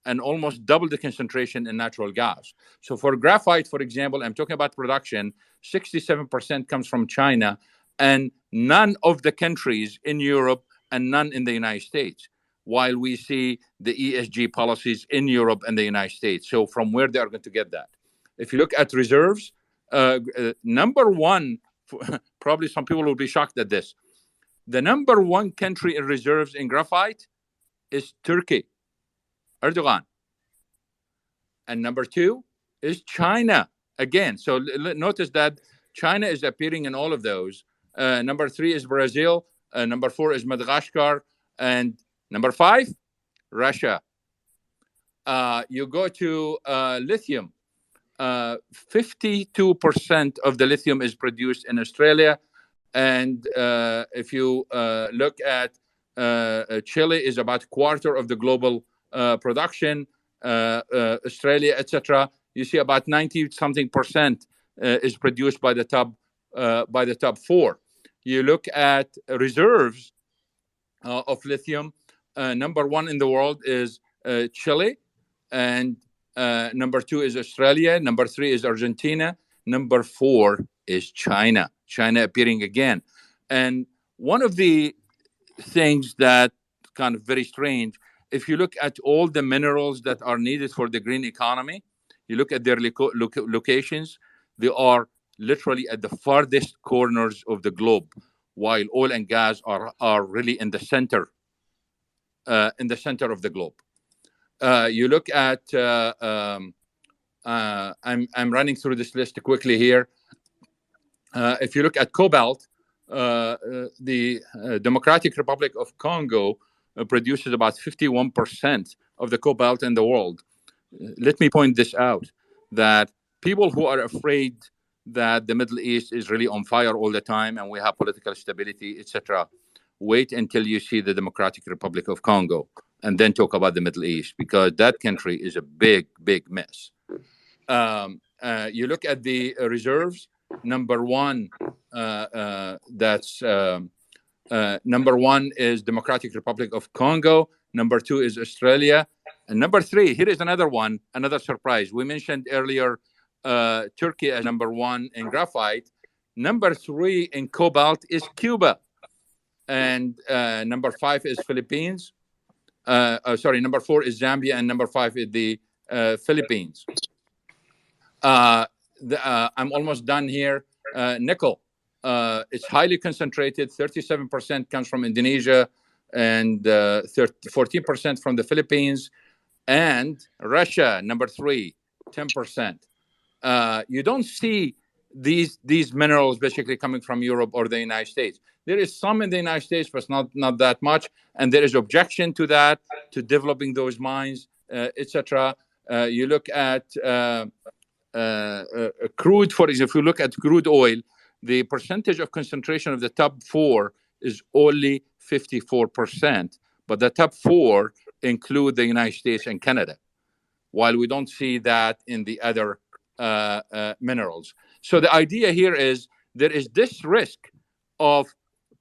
and almost double the concentration in natural gas. So for graphite, for example, I'm talking about production, 67% comes from China and none of the countries in Europe and none in the United States, while we see the ESG policies in Europe and the United States. So from where they are going to get that? If you look at reserves, number one, probably some people will be shocked at this. The number 1 country in reserves in graphite is Turkey, Erdogan. And number 2 is China, again. So notice that China is appearing in all of those. Number 3 is Brazil. Number 4 is Madagascar. And number 5, Russia. You go to lithium. 52% of the lithium is produced in Australia. And if you look at Chile is about a quarter of the global production, Australia, etc., you see about 90-something% is produced by the top 4. You look at reserves of lithium. Number 1 in the world is Chile, and number 2 is Australia. Number 3 is Argentina. Number 4 is China. China appearing again. And one of the things that kind of very strange If you look at all the minerals that are needed for the green economy, you look at their locations, they are literally at the farthest corners of the globe, while oil and gas are really in the center of the globe. You look at I'm running through this list quickly here. If you look at Cobalt, the Democratic Republic of Congo produces about 51% of the cobalt in the world. Let me point this out, that people who are afraid that the Middle East is really on fire all the time and we have political stability, etc., wait until you see the Democratic Republic of Congo and then talk about the Middle East, because that country is a big, big mess. You look at the reserves. Number one, number one is Democratic Republic of Congo. Number two is Australia. And number three, here is another one, another surprise. We mentioned earlier Turkey as number one in graphite. Number three in cobalt is Cuba. And number five is Philippines. Number four is Zambia. And number five is the Philippines. I'm almost done here. Nickel. It's highly concentrated. 37% comes from Indonesia and 14% from the Philippines. And Russia, number three, 10%. You don't see these minerals basically coming from Europe or the United States. There is some in the United States, but not that much. And there is objection to that, to developing those mines, etc. You look at crude, for example. If you look at crude oil, the percentage of concentration of the top four is only 54%, but the top four include the United States and Canada, while we don't see that in the other minerals. So the idea here is there is this risk of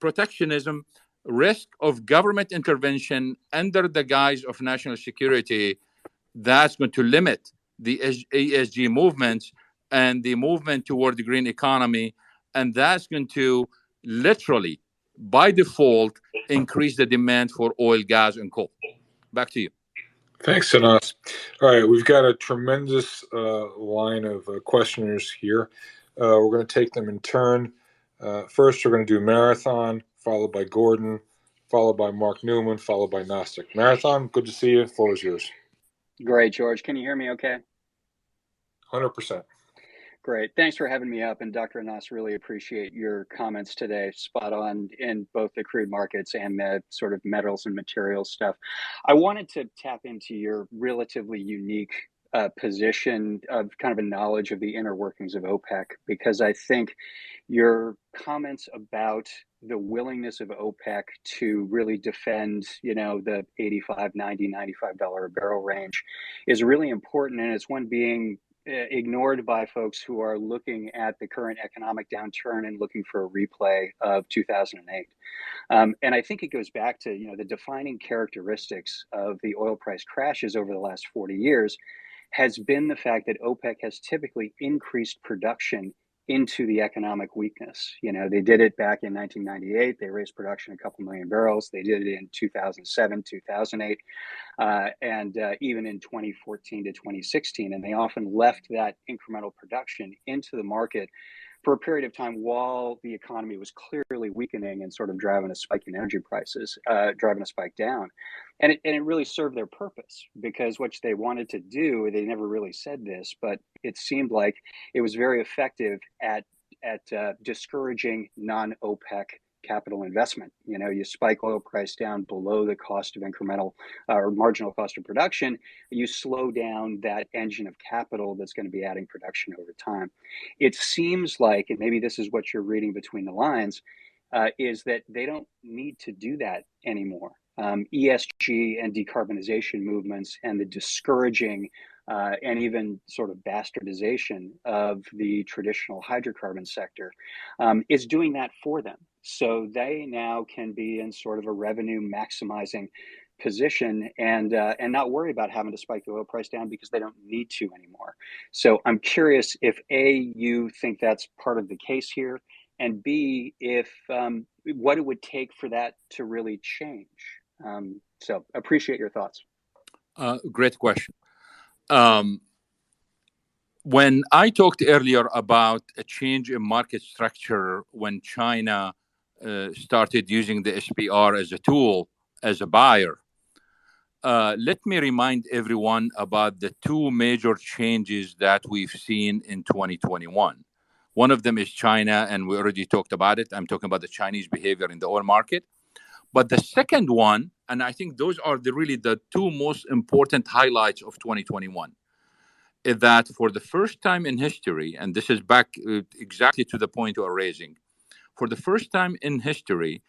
protectionism, risk of government intervention under the guise of national security, that's going to limit the ESG movements and the movement toward the green economy. And that's going to literally, by default, increase the demand for oil, gas, and coal. Back to you. Thanks, Anas. All right, we've got a tremendous line of questioners here. We're going to take them in turn. First, we're going to do Marathon, followed by Gordon, followed by Mark Newman, followed by Gnostic. Marathon, good to see you. The floor is yours. Great, George. Can you hear me okay? 100%. Great. Thanks for having me up. And Dr. Anas, really appreciate your comments today. Spot on in both the crude markets and the sort of metals and materials stuff. I wanted to tap into your relatively unique position of kind of a knowledge of the inner workings of OPEC, because I think your comments about the willingness of OPEC to really defend, the $85, $90, $95 a barrel range is really important. And it's one being ignored by folks who are looking at the current economic downturn and looking for a replay of 2008. And I think it goes back to, the defining characteristics of the oil price crashes over the last 40 years has been the fact that OPEC has typically increased production into the economic weakness. They did it back in 1998. They raised production a couple million barrels. They did it in 2007, 2008, and even in 2014 to 2016. And they often left that incremental production into the market for a period of time while the economy was clearly weakening and sort of driving a spike in energy prices, driving a spike down. And it really served their purpose, because what they wanted to do, they never really said this, but it seemed like it was very effective at discouraging non-OPEC capital investment. You spike oil price down below the cost of incremental or marginal cost of production, you slow down that engine of capital that's going to be adding production over time. It seems like, and maybe this is what you're reading between the lines, is that they don't need to do that anymore. ESG and decarbonization movements and the discouraging and even sort of bastardization of the traditional hydrocarbon sector is doing that for them. So they now can be in sort of a revenue maximizing position and not worry about having to spike the oil price down, because they don't need to anymore. So I'm curious if A, you think that's part of the case here, and B, if what it would take for that to really change. So appreciate your thoughts. Great question. When I talked earlier about a change in market structure when China started using the SPR as a tool, as a buyer, let me remind everyone about the two major changes that we've seen in 2021. One of them is China, and we already talked about it. I'm talking about the Chinese behavior in the oil market. But the second one, and I think those are really the two most important highlights of 2021, is that for the first time in history, and this is back exactly to the point you are raising, for the first time in history,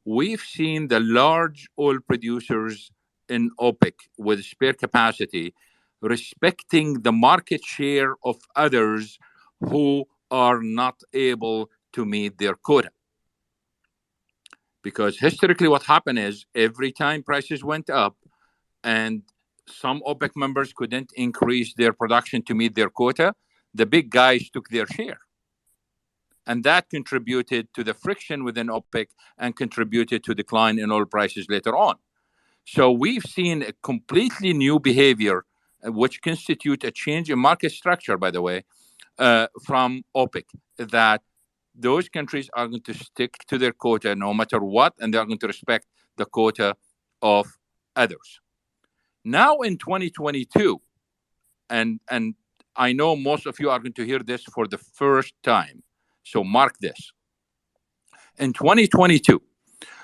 we've seen the large oil producers in OPEC with spare capacity respecting the market share of others who are not able to meet their quota. Because historically what happened is every time prices went up and some OPEC members couldn't increase their production to meet their quota, the big guys took their share. And that contributed to the friction within OPEC and contributed to decline in oil prices later on. So we've seen a completely new behavior, which constitute a change in market structure, by the way, from OPEC, that those countries are going to stick to their quota no matter what, and they're going to respect the quota of others. Now in 2022, and I know most of you are going to hear this for the first time, so mark this. In 2022,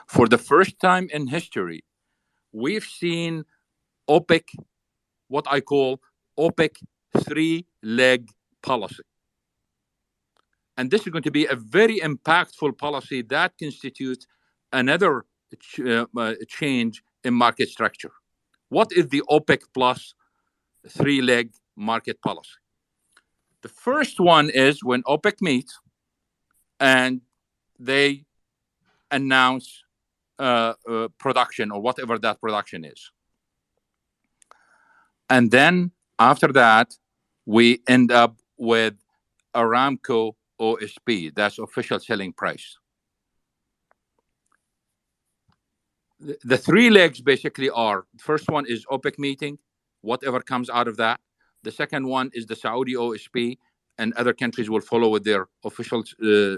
for the first time in history, we've seen OPEC, what I call OPEC three-leg policy. And this is going to be a very impactful policy that constitutes another change in market structure. What is the OPEC plus three-leg market policy? The first one is when OPEC meets and they announce production or whatever that production is. And then after that, we end up with Aramco OSP, that's official selling price. The three legs basically are, the first one is OPEC meeting, whatever comes out of that. The second one is the Saudi OSP, and other countries will follow with their official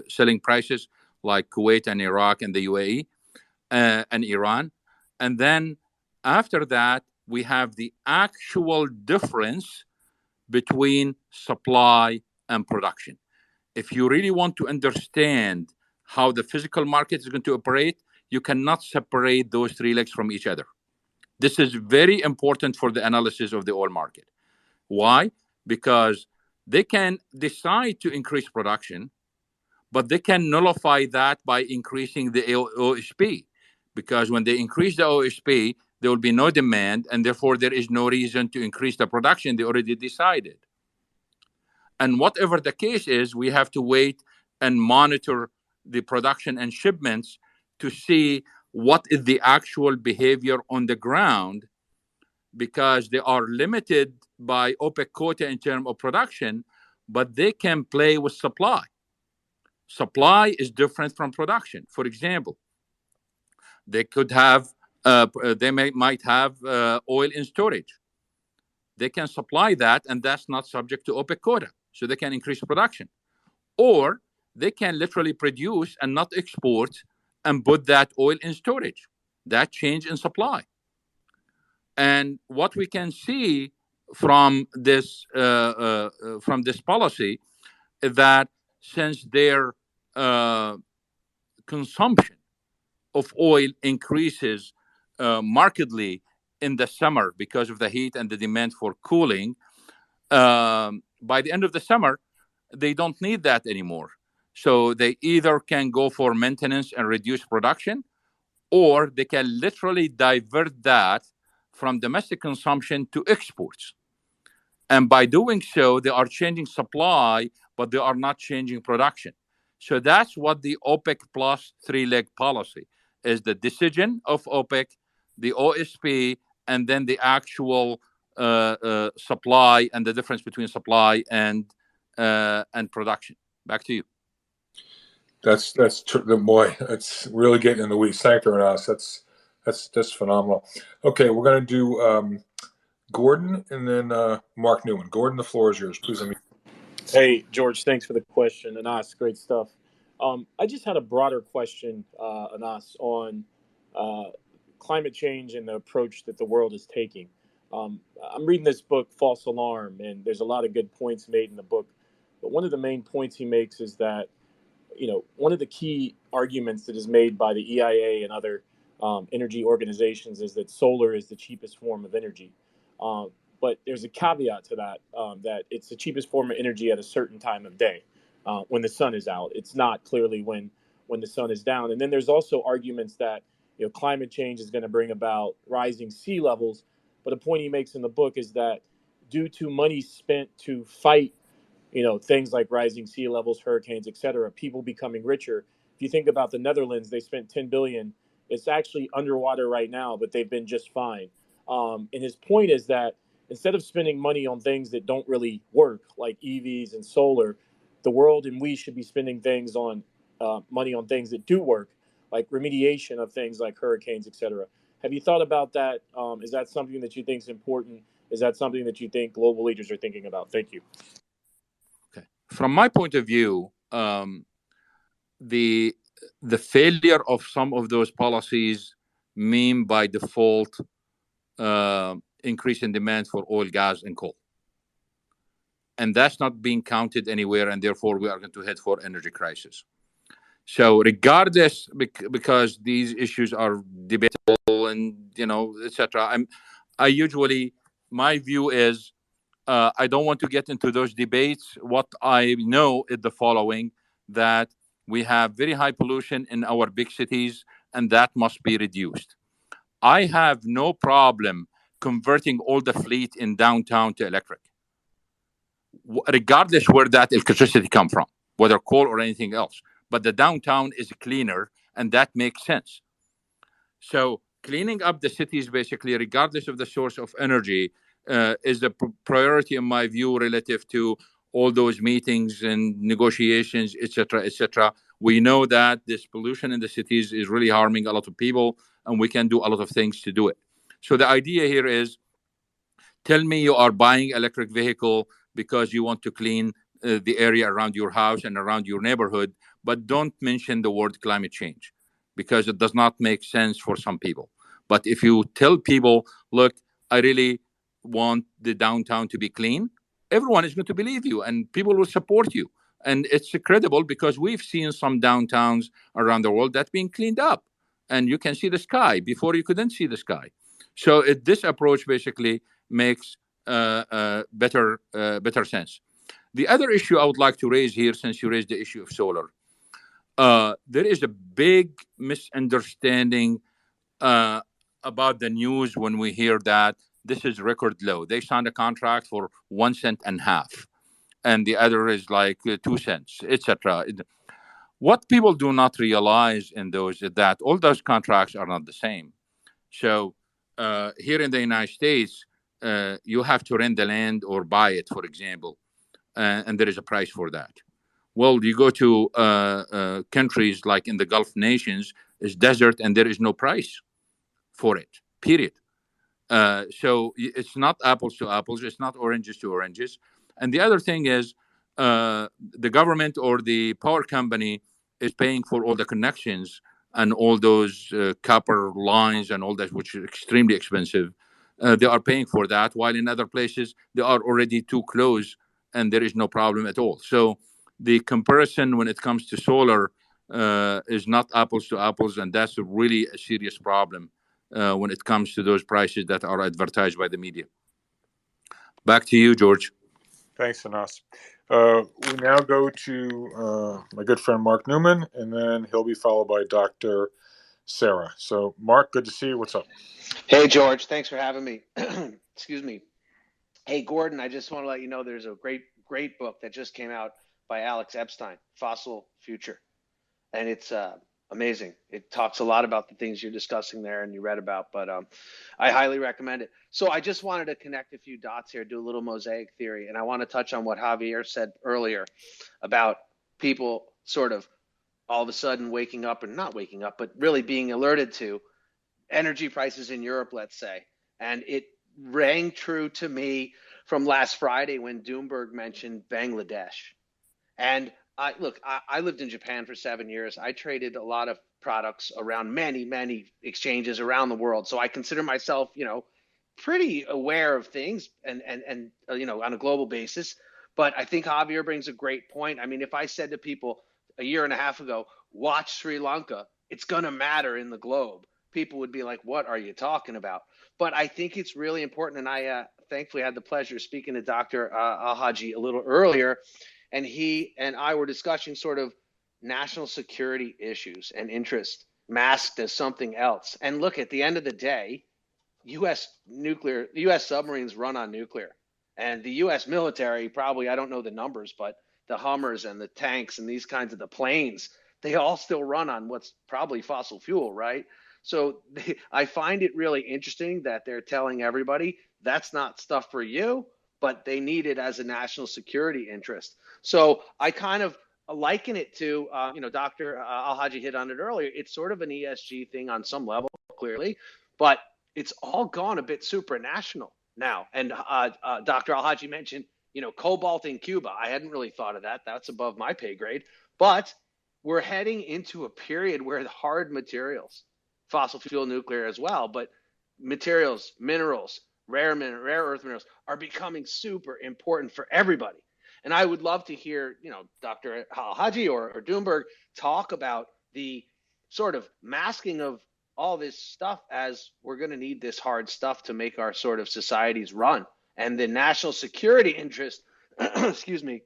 selling prices, like Kuwait and Iraq and the UAE and Iran. And then after that, we have the actual difference between supply and production. If you really want to understand how the physical market is going to operate, you cannot separate those three legs from each other. This is very important for the analysis of the oil market. Why? Because they can decide to increase production, but they can nullify that by increasing the OSP. Because when they increase the OSP, there will be no demand, and therefore there is no reason to increase the production. They already decided. And whatever the case is, we have to wait and monitor the production and shipments to see what is the actual behavior on the ground, because they are limited by OPEC quota in terms of production, but they can play with supply. Supply is different from production. For example, they could have, might have oil in storage. They can supply that, and that's not subject to OPEC quota, so they can increase production. Or they can literally produce and not export and put that oil in storage. That change in supply. And what we can see from this policy is that since their consumption of oil increases markedly in the summer because of the heat and the demand for cooling, by the end of the summer, they don't need that anymore. So they either can go for maintenance and reduce production, or they can literally divert that from domestic consumption to exports. And by doing so, they are changing supply, but they are not changing production. So that's what the OPEC plus three-leg policy is: the decision of OPEC, the OSP, and then the actual supply and the difference between supply and production. Back to you. That's boy. That's really getting in the weeds. Thank you, Anas. That's That's phenomenal. Okay, we're going to do Gordon and then Mark Newman. Gordon, the floor is yours. Please unmute. Hey, George, thanks for the question. Anas, great stuff. I just had a broader question, Anas, on uh, climate change and the approach that the world is taking. I'm reading this book, False Alarm, and there's a lot of good points made in the book. But one of the main points he makes is that, one of the key arguments that is made by the EIA and other energy organizations is that solar is the cheapest form of energy. But there's a caveat to that, that it's the cheapest form of energy at a certain time of day, when the sun is out. It's not clearly when the sun is down. And then there's also arguments that climate change is going to bring about rising sea levels. But a point he makes in the book is that due to money spent to fight things like rising sea levels, hurricanes, et cetera, people becoming richer. If you think about the Netherlands, they spent 10 billion. It's actually underwater right now, but they've been just fine. And his point is that instead of spending money on things that don't really work, like EVs and solar, the world and we should be spending money on things that do work, like remediation of things like hurricanes, et cetera. Have you thought about that? Is that something that you think is important? Is that something that you think global leaders are thinking about? Thank you. From my point of view, the failure of some of those policies mean by default increase in demand for oil, gas, and coal. And that's not being counted anywhere, and therefore we are going to head for energy crisis. So regardless, because these issues are debatable and, etc., my view is, I don't want to get into those debates. What I know is the following, that we have very high pollution in our big cities, and that must be reduced. I have no problem converting all the fleet in downtown to electric, regardless where that electricity come from, whether coal or anything else. But the downtown is cleaner, and that makes sense. So cleaning up the cities, basically, regardless of the source of energy, is the priority, in my view, relative to all those meetings and negotiations, etc., etc. We know that this pollution in the cities is really harming a lot of people, and we can do a lot of things to do it. So the idea here is, tell me you are buying electric vehicle because you want to clean the area around your house and around your neighborhood, but don't mention the word climate change, because it does not make sense for some people. But if you tell people, look, I really want the downtown to be clean, everyone is going to believe you, and people will support you. And it's credible, because we've seen some downtowns around the world that's being cleaned up, and you can see the sky before you couldn't see the sky. So this approach basically makes better sense. The other issue I would like to raise here, since you raised the issue of solar, there is a big misunderstanding about the news when we hear that this is record low. They signed a contract for 1.5 cents, and the other is like 2 cents, etc. What people do not realize in those is that all those contracts are not the same. So here in the United States, you have to rent the land or buy it, for example, and there is a price for that. Well, you go to countries like in the Gulf nations, it's desert, and there is no price for it, period. So it's not apples to apples. It's not oranges to oranges. And the other thing is, the government or the power company is paying for all the connections and all those copper lines and all that, which is extremely expensive. They are paying for that, while in other places they are already too close and there is no problem at all. So the comparison when it comes to solar is not apples to apples, and that's really a serious problem when it comes to those prices that are advertised by the media. Back to you, George. Thanks, Anas. We now go to my good friend Mark Newman, and then he'll be followed by Dr. Sarah. So, Mark, good to see you. What's up? Hey, George. Thanks for having me. Excuse me. Hey, Gordon, I just want to let you know there's a great book that just came out by Alex Epstein, Fossil Future. And it's amazing. It talks a lot about the things you're discussing there and you read about, but I highly recommend it. So I just wanted to connect a few dots here, do a little mosaic theory. And I want to touch on what Javier said earlier about people sort of all of a sudden waking up, and not waking up, but really being alerted to energy prices in Europe, let's say. And it rang true to me from last Friday when Doomberg mentioned Bangladesh. And I lived in Japan for 7 years. I traded a lot of products around many exchanges around the world. So I consider myself, pretty aware of things and on a global basis. But I think Javier brings a great point. I mean, if I said to people a year and a half ago, watch Sri Lanka, it's going to matter in the globe, people would be like, what are you talking about? But I think it's really important. And I thankfully had the pleasure of speaking to Dr. Alhajji a little earlier. And he and I were discussing sort of national security issues and interest masked as something else. And look, at the end of the day, U.S. submarines run on nuclear. And the U.S. military, probably, I don't know the numbers, but the Hummers and the tanks and these kinds of the planes, they all still run on what's probably fossil fuel, right? So I find it really interesting that they're telling everybody that's not stuff for you, but they need it as a national security interest. So I kind of liken it to, Dr. Alhajji hit on it earlier. It's sort of an ESG thing on some level, clearly, but it's all gone a bit supranational now. And Dr. Alhajji mentioned, Cobalt in Cuba. I hadn't really thought of that. That's above my pay grade. But we're heading into a period where the hard materials, fossil fuel, nuclear as well, but materials, minerals, rare earth minerals are becoming super important for everybody. And I would love to hear, Dr. Alhajji or Doomberg talk about the sort of masking of all this stuff as we're going to need this hard stuff to make our sort of societies run. And the national security interest, excuse me,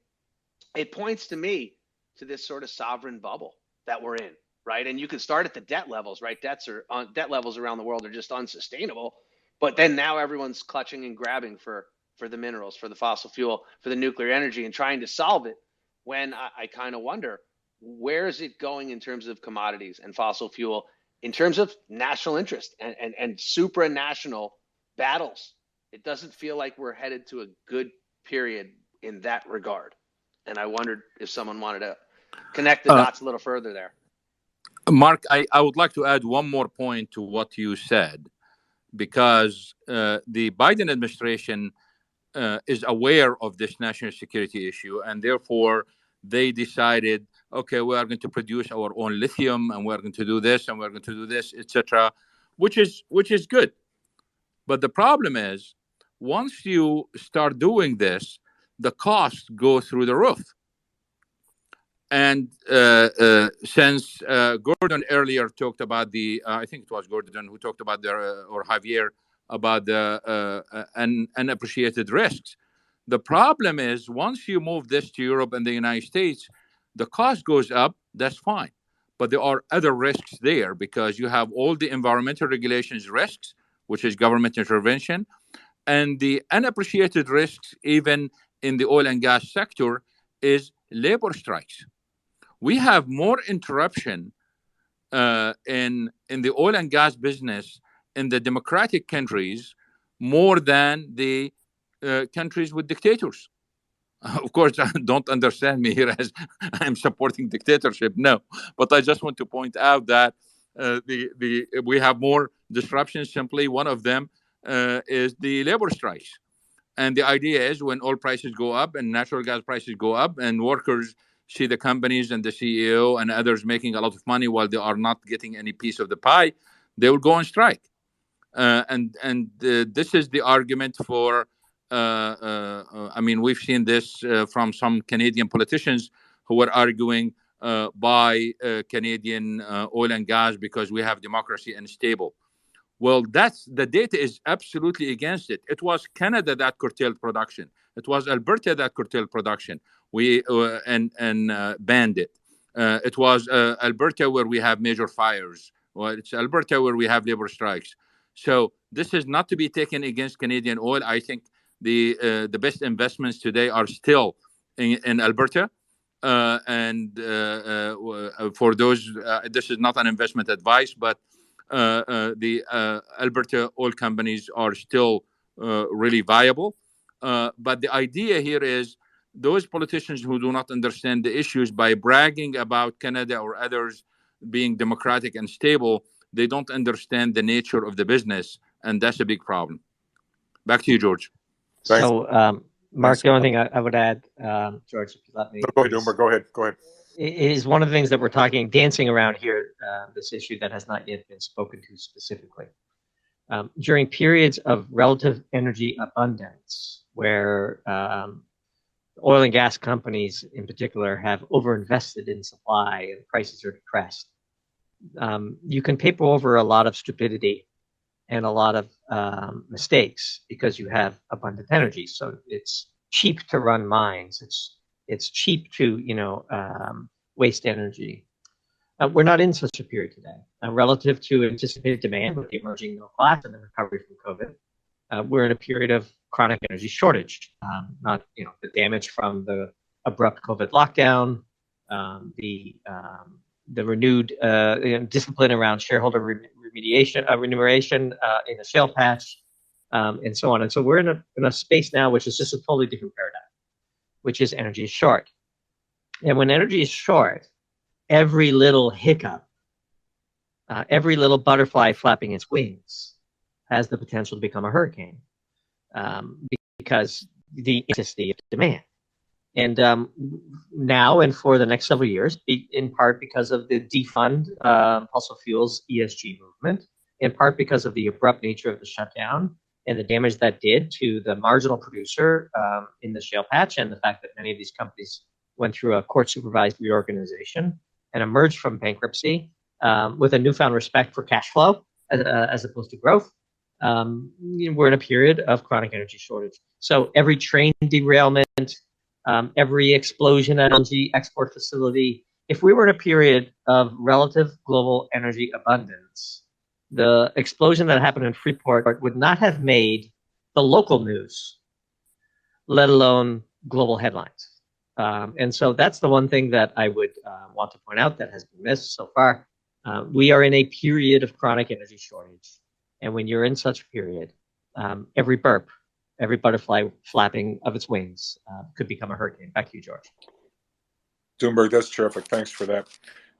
it points to me to this sort of sovereign bubble that we're in, right? And you can start at the debt levels, right? Debt levels around the world are just unsustainable. But then now everyone's clutching and grabbing for the minerals, for the fossil fuel, for the nuclear energy, and trying to solve it. When I kind of wonder, where is it going in terms of commodities and fossil fuel, in terms of national interest and supranational battles? It doesn't feel like we're headed to a good period in that regard. And I wondered if someone wanted to connect the dots a little further there. Mark, I would like to add one more point to what you said, because the Biden administration is aware of this national security issue, and therefore they decided, okay, we are going to produce our own lithium, and we're going to do this, and we're going to do this, etc., which is good. But the problem is, once you start doing this, the costs go through the roof. And since Gordon earlier talked about I think it was Gordon who talked about or Javier, about the unappreciated risks. The problem is, once you move this to Europe and the United States, the cost goes up, that's fine. But there are other risks there, because you have all the environmental regulations risks, which is government intervention, and the unappreciated risks, even in the oil and gas sector, is labor strikes. We have more interruption in the oil and gas business in the democratic countries more than the countries with dictators. Of course, don't understand me here as I'm supporting dictatorship. No, but I just want to point out that we have more disruptions. Simply, one of them is the labor strikes. And the idea is, when oil prices go up and natural gas prices go up, and workers see the companies and the CEO and others making a lot of money while they are not getting any piece of the pie, they will go on strike. And this is the argument for, we've seen this from some Canadian politicians who were arguing by Canadian oil and gas because we have democracy and stable. Well, the data is absolutely against it. It was Canada that curtailed production. It was Alberta that curtailed production. We banned it. It was Alberta where we have major fires. Well, it's Alberta where we have labor strikes. So this is not to be taken against Canadian oil. I think the best investments today are still in Alberta. And for those, this is not an investment advice, but the Alberta oil companies are still really viable. But the idea here is, those politicians who do not understand the issues, by bragging about Canada or others being democratic and stable, They don't understand the nature of the business, and that's a big problem. Back to you, George. Thanks. So, Mark, Thanks. the only thing I would add, George, if you let me, No, go ahead, Doomberg. Go ahead. is one of the things that we're dancing around here, this issue that has not yet been spoken to specifically. During periods of relative energy abundance, where oil and gas companies in particular have overinvested in supply and prices are depressed, you can paper over a lot of stupidity and a lot of mistakes because you have abundant energy. So it's cheap to run mines. It's cheap to waste energy. We're not in such a period today. Relative to anticipated demand with the emerging middle class and the recovery from COVID, we're in a period of chronic energy shortage. Not the damage from the abrupt COVID lockdown, the renewed discipline around shareholder remuneration in the shale patch, and so on. And so we're in a space now which is just a totally different paradigm, which is energy is short. And when energy is short, every little hiccup, every little butterfly flapping its wings has the potential to become a hurricane because the intensity of demand. And now and for the next several years, in part because of the defund fossil fuels ESG movement, in part because of the abrupt nature of the shutdown and the damage that did to the marginal producer in the shale patch, and the fact that many of these companies went through a court-supervised reorganization and emerged from bankruptcy with a newfound respect for cash flow as opposed to growth. We're in a period of chronic energy shortage. So every train derailment, every explosion at LNG export facility, if we were in a period of relative global energy abundance, the explosion that happened in Freeport would not have made the local news, let alone global headlines. And so that's the one thing that I would want to point out that has been missed so far. We are in a period of chronic energy shortage. And when you're in such a period, every burp, every butterfly flapping of its wings could become a hurricane. Back to you, George. Doomberg, that's terrific. Thanks for that.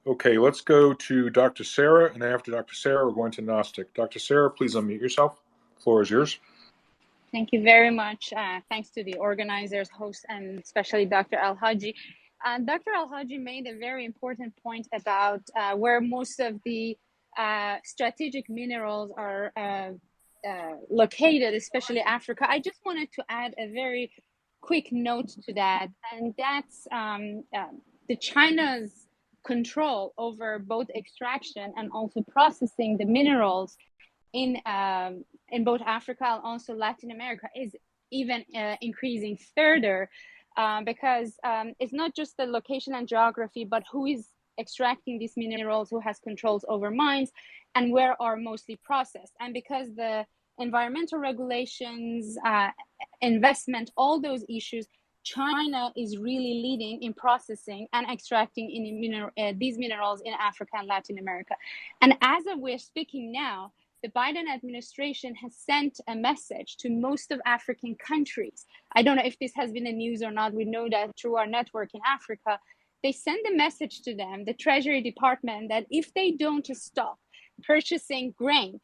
Okay, let's go to Dr. Sarah, and after Dr. Sarah, we're going to Gnostic. Dr. Sarah, please unmute yourself. The floor is yours. Thank you very much. Thanks to the organizers, hosts, and especially Dr. Alhajji. Dr. Alhajji made a very important point about where most of the strategic minerals are located, especially Africa. I just wanted to add a very quick note to that, and that's the China's control over both extraction and also processing the minerals in both Africa and also Latin America is even increasing further because it's not just the location and geography, but who is extracting these minerals, who has controls over mines, and where are mostly processed. And because the environmental regulations, investment, all those issues, China is really leading in processing and extracting these minerals in Africa and Latin America. And as we're speaking now, the Biden administration has sent a message to most of African countries. I don't know if this has been a news or not. We know that through our network in Africa, they send a message to them, the Treasury Department, that if they don't stop purchasing grain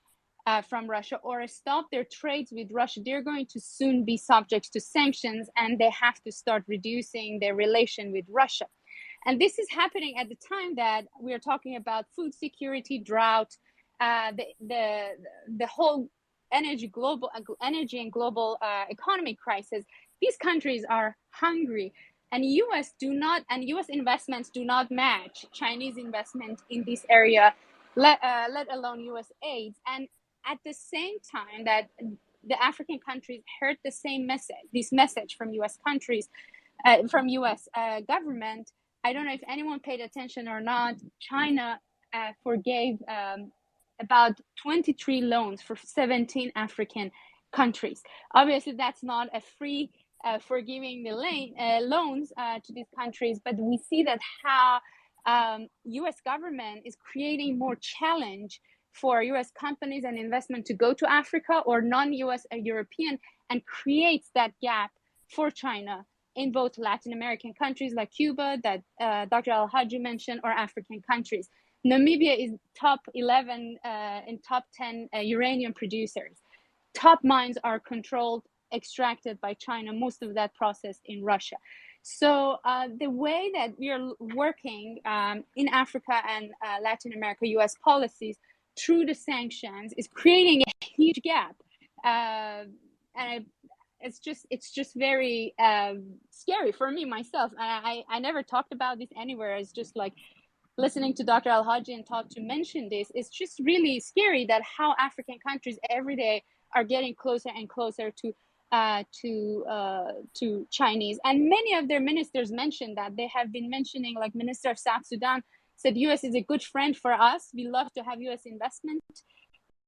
from Russia or stop their trades with Russia, they're going to soon be subject to sanctions, and they have to start reducing their relation with Russia. And this is happening at the time that we are talking about food security, drought, the whole energy and global economic crisis. These countries are hungry, and U.S. investments do not match Chinese investment in this area, let alone U.S. aid. And at the same time that the African countries heard the same message, this message from U.S. countries, from U.S. government, I don't know if anyone paid attention or not, China forgave about 23 loans for 17 African countries. Obviously, that's not a free forgiving the loans to these countries, but we see that how U.S. government is creating more challenge for U.S. companies and investment to go to Africa or non-U.S. European, and creates that gap for China in both Latin American countries like Cuba that Dr. Alhajji mentioned, or African countries. Namibia is top 11 and top 10 uranium producers. Top mines are controlled, extracted by China, most of that processed in Russia. So the way that we are working in Africa and Latin America, US policies, through the sanctions is creating a huge gap. And it's just very scary for me myself. And I never talked about this anywhere. It's just like listening to Dr. Alhajji and talk to mention this. It's just really scary that how African countries every day are getting closer and closer to Chinese. And many of their ministers mentioned that. They have been mentioning, like Minister of South Sudan said, US is a good friend for us. We love to have US investment,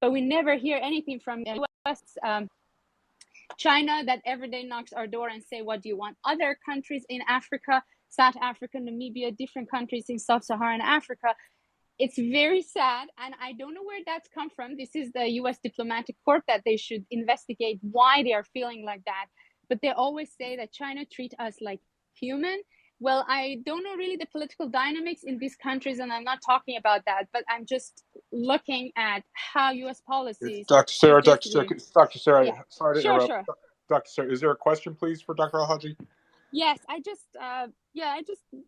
but we never hear anything from the US. China that every day knocks our door and say, what do you want? Other countries in Africa, South Africa, Namibia, different countries in sub-Saharan Africa, it's very sad, and I don't know where that's come from. This is the US diplomatic corps that they should investigate why they are feeling like that. But they always say that China treat us like human. Well, I don't know really the political dynamics in these countries, and I'm not talking about that, but I'm just looking at how US policies. Dr. Sarah, Dr. Sarah, yeah. sorry to Sure, interrupt. sure. Dr. Sarah, is there a question, please, for Dr. Alhajji? Yes, I just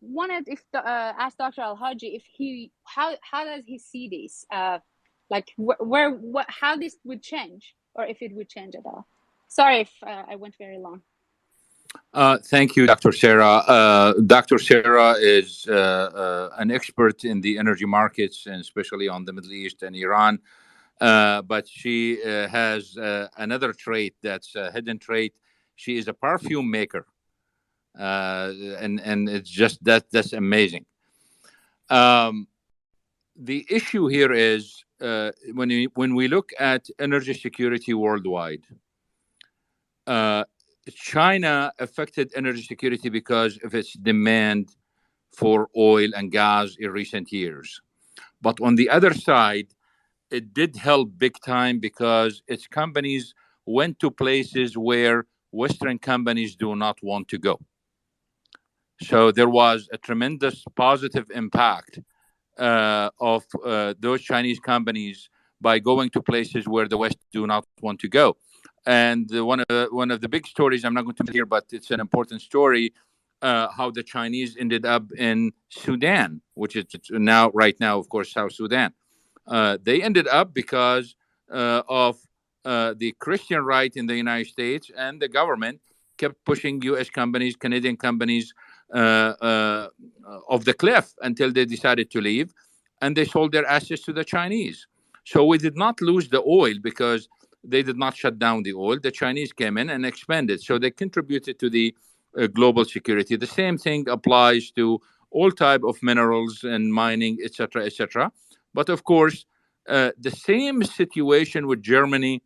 wanted if ask Dr. Alhajji if how does he see this, like how this would change, or if it would change at all. Sorry if I went very long. Thank you, Dr. Sarah. Dr. Sarah is an expert in the energy markets, and especially on the Middle East and Iran. But she has another trait that's a hidden trait. She is a perfume maker. And it's just that's amazing. The issue here is when we look at energy security worldwide, China affected energy security because of its demand for oil and gas in recent years. But on the other side, it did help big time because its companies went to places where Western companies do not want to go. So there was a tremendous positive impact of those Chinese companies by going to places where the West do not want to go. And one of the big stories, I'm not going to here, but it's an important story, how the Chinese ended up in Sudan, which is right now, of course, South Sudan. They ended up because of the Christian right in the United States, and the government kept pushing U.S. companies, Canadian companies off the cliff until they decided to leave, and they sold their assets to the Chinese. So we did not lose the oil because they did not shut down the oil. The Chinese came in and expanded. So they contributed to the global security. The same thing applies to all type of minerals and mining, etc., etc. But of course, the same situation with Germany,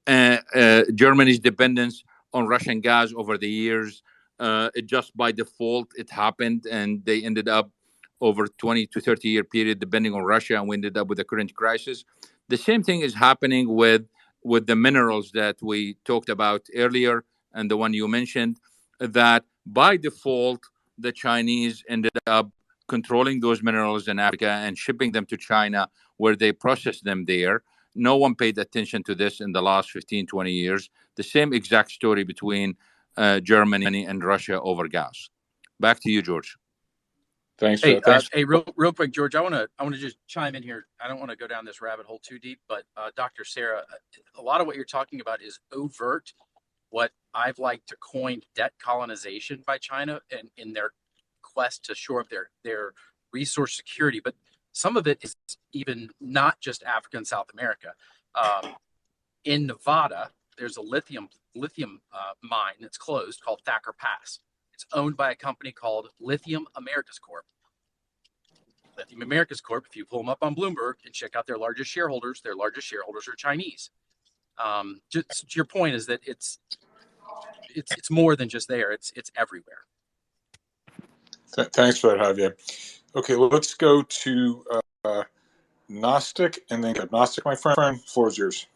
Germany's dependence on Russian gas over the years. It just by default, it happened, and they ended up over 20 to 30 year period, depending on Russia, and we ended up with the current crisis. The same thing is happening with the minerals that we talked about earlier, and the one you mentioned, that by default, the Chinese ended up controlling those minerals in Africa and shipping them to China, where they process them there. No one paid attention to this in the last 15, 20 years. The same exact story between Germany and Russia over gas. Back to you, George. Thanks. Hey, real quick, George. I want to just chime in here. I don't want to go down this rabbit hole too deep, but Dr. Sarah, a lot of what you're talking about is overt, what I've liked to coin debt colonization by China, and in their quest to shore up their resource security. But some of it is even not just Africa and South America. In Nevada, there's a lithium mine that's closed called Thacker Pass. It's owned by a company called Lithium Americas Corp. Lithium Americas Corp, if you pull them up on Bloomberg and check out their largest shareholders are Chinese. Just your point is that it's more than just there. It's everywhere. Thanks for that, Javier. Okay, well, let's go to Gnostic, and then Gnostic, my friend. Floor is yours.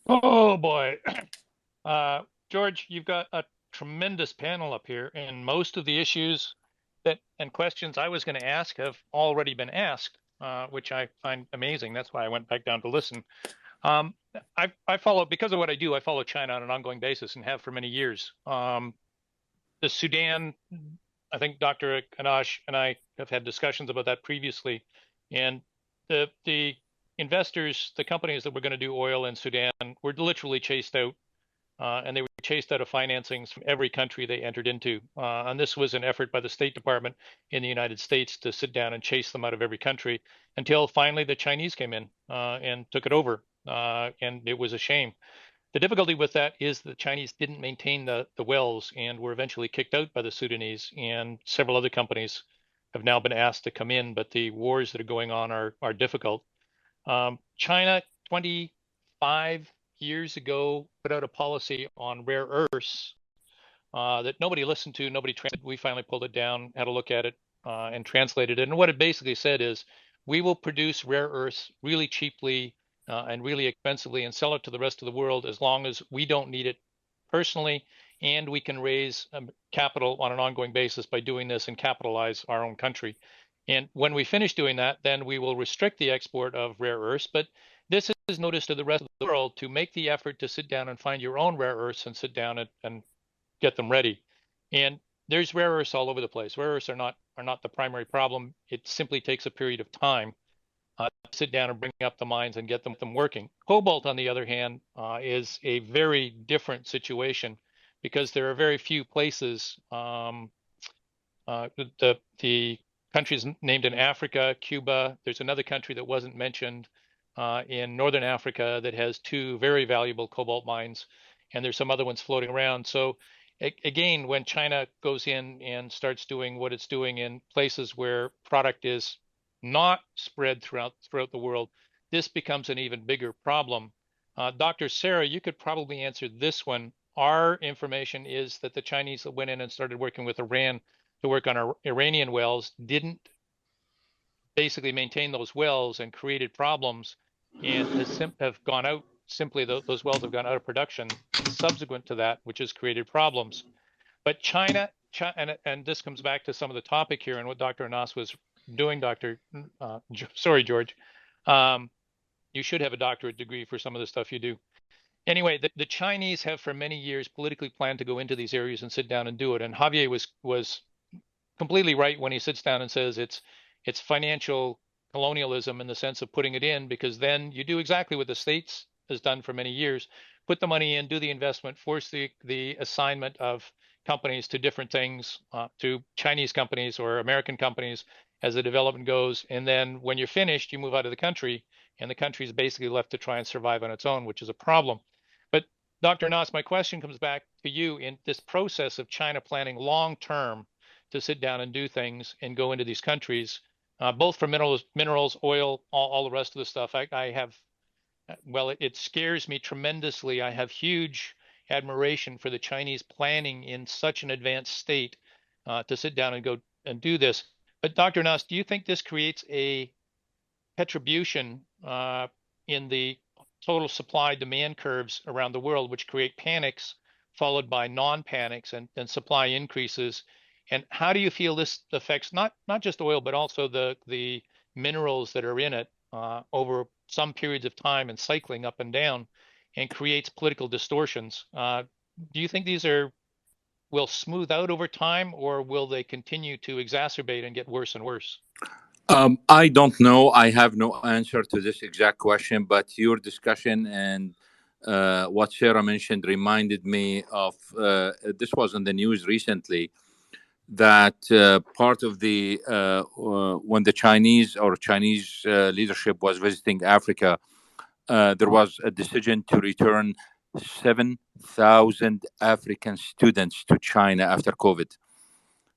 Oh boy, George, you've got a tremendous panel up here, and most of the issues that and questions I was going to ask have already been asked, which I find amazing. That's why I went back down to listen. I follow, because of what I do, I follow China on an ongoing basis and have for many years. The Sudan, I think Dr. Kanash and I have had discussions about that previously, and the investors, the companies that were going to do oil in Sudan, were literally chased out, and they were chased out of financings from every country they entered into. And this was an effort by the State Department in the United States to sit down and chase them out of every country until finally the Chinese came in and took it over. And it was a shame. The difficulty with that is the Chinese didn't maintain the wells and were eventually kicked out by the Sudanese, and several other companies have now been asked to come in, but the wars that are going on are difficult. China 25 years ago put out a policy on rare earths that nobody listened to, nobody translated. We finally pulled it down, had a look at it, and translated it. And what it basically said is, we will produce rare earths really cheaply and really expensively and sell it to the rest of the world as long as we don't need it personally, and we can raise capital on an ongoing basis by doing this and capitalize our own country. And when we finish doing that, then we will restrict the export of rare earths. But this is notice to the rest of the world to make the effort to sit down and find your own rare earths and sit down and get them ready. And there's rare earths all over the place. Rare earths are not the primary problem. It simply takes a period of time to sit down and bring up the mines and get them working. Cobalt, on the other hand, is a very different situation because there are very few places. The countries named in Africa, Cuba. There's another country that wasn't mentioned in northern Africa that has two very valuable cobalt mines, and there's some other ones floating around. So again, when China goes in and starts doing what it's doing in places where product is not spread throughout the world, this becomes an even bigger problem. Dr. Sarah, you could probably answer this one. Our information is that the Chinese that went in and started working with Iran to work on our Iranian wells didn't basically maintain those wells and created problems, and have gone out. Simply, those wells have gone out of production subsequent to that, which has created problems. But China, and this comes back to some of the topic here and what Dr. Anas was doing, George. You should have a doctorate degree for some of the stuff you do. Anyway, the Chinese have for many years politically planned to go into these areas and sit down and do it. And Javier was completely right when he sits down and says it's financial colonialism in the sense of putting it in, because then you do exactly what the States has done for many years: put the money in, do the investment, force the assignment of companies to different things, to Chinese companies or American companies as the development goes. And then when you're finished, you move out of the country, and the country is basically left to try and survive on its own, which is a problem. But Dr. Nas, my question comes back to you. In this process of China planning long term to sit down and do things and go into these countries, both for minerals, oil, all the rest of the stuff, it scares me tremendously. I have huge admiration for the Chinese planning in such an advanced state to sit down and go and do this. But Dr. Nas, do you think this creates a retribution in the total supply demand curves around the world, which create panics followed by non-panics and supply increases? And how do you feel this affects not just oil, but also the minerals that are in it over some periods of time and cycling up and down, and creates political distortions? Do you think these will smooth out over time, or will they continue to exacerbate and get worse and worse? I don't know. I have no answer to this exact question, but your discussion and what Sarah mentioned reminded me of, this was in the news recently, that part of the, when the Chinese leadership was visiting Africa, there was a decision to return 7,000 African students to China after COVID.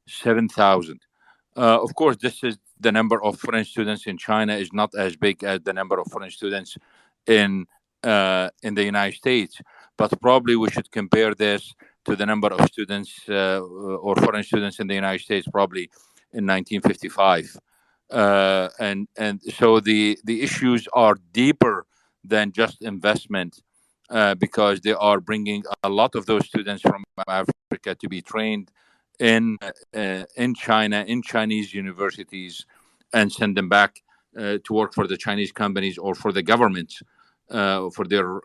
7,000. Of course, this is the number of foreign students in China is not as big as the number of foreign students in the United States, but probably we should compare this to the number of students or foreign students in the United States probably in 1955. And so the issues are deeper than just investment, because they are bringing a lot of those students from Africa to be trained in China, in Chinese universities, and send them back to work for the Chinese companies or for the governments, for their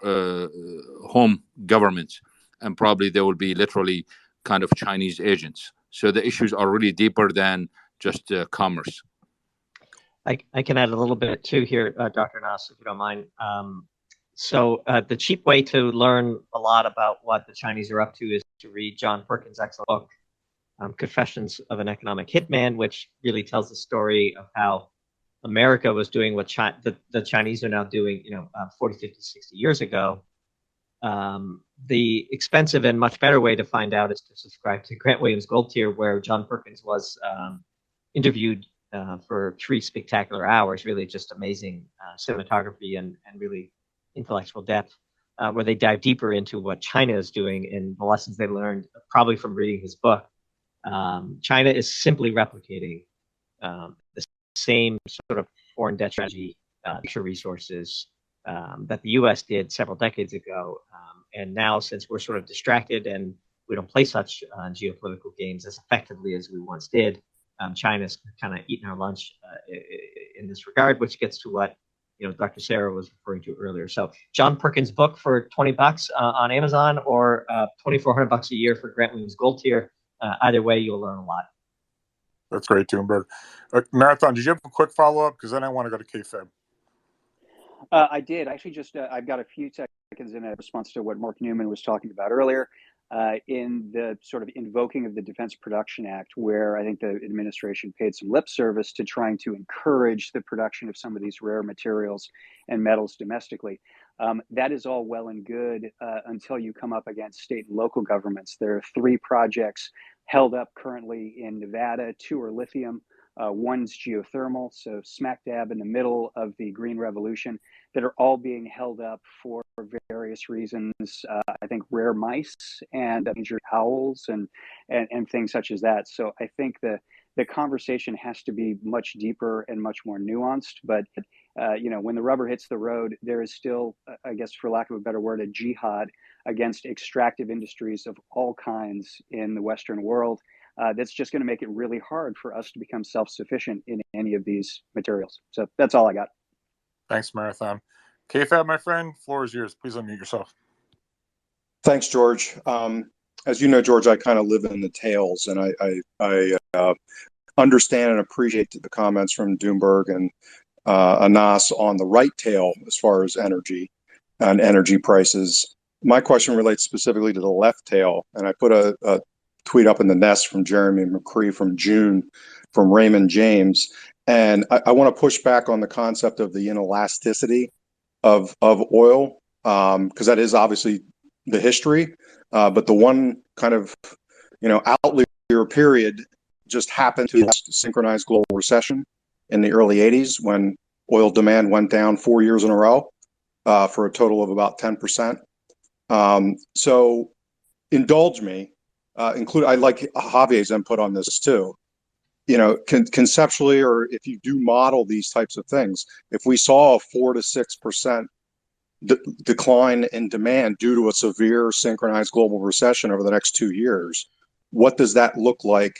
home governments. And probably they will be literally kind of Chinese agents. So the issues are really deeper than just commerce. I can add a little bit too here, Dr. Nas, if you don't mind. So the cheap way to learn a lot about what the Chinese are up to is to read John Perkins' excellent book, Confessions of an Economic Hitman, which really tells the story of how America was doing what the Chinese are now doing, 40, 50, 60 years ago. The expensive and much better way to find out is to subscribe to Grant Williams' Gold Tier, where John Perkins was interviewed for 3 spectacular hours, really just amazing cinematography and really intellectual depth, where they dive deeper into what China is doing and the lessons they learned probably from reading his book. China is simply replicating the same sort of foreign debt strategy, natural resources that the U.S. did several decades ago. And now, since we're sort of distracted and we don't play such geopolitical games as effectively as we once did, China's kind of eating our lunch in this regard, which gets to what Dr. Sarah was referring to earlier. So John Perkins' book for $20 on Amazon, or $2,400 a year for Grant Williams Gold Tier. Either way, you'll learn a lot. That's great, Doomberg. Marathon, did you have a quick follow-up? Because then I want to go to KFAB. I did. Actually, just I've got a few seconds in a response to what Mark Newman was talking about earlier. In the sort of invoking of the Defense Production Act, where I think the administration paid some lip service to trying to encourage the production of some of these rare materials and metals domestically. That is all well and good until you come up against state and local governments. There are 3 projects held up currently in Nevada. 2 are lithium. One's geothermal, so smack dab in the middle of the green revolution, that are all being held up for various reasons. I think rare mice and injured owls and things such as that. So I think the conversation has to be much deeper and much more nuanced. But when the rubber hits the road, there is still, I guess, for lack of a better word, a jihad against extractive industries of all kinds in the Western world. That's just going to make it really hard for us to become self-sufficient in any of these materials. So that's all I got. Thanks, Marathon. KFAB, my friend, floor is yours. Please unmute yourself. Thanks, George. As you know, George, I kind of live in the tails, and I understand and appreciate the comments from Doomberg and Anas on the right tail as far as energy and energy prices. My question relates specifically to the left tail, and I put a tweet up in the nest from Jeremy McCree from June from Raymond James. And I want to push back on the concept of the inelasticity of oil, because that is obviously the history. But the one kind of, outlier period just happened to synchronize global recession in the early 80s when oil demand went down 4 years in a row for a total of about 10%. So indulge me. I like Javier's input on this too. Conceptually, or if you do model these types of things, if we saw a 4 to 6% decline in demand due to a severe synchronized global recession over the next 2 years, what does that look like?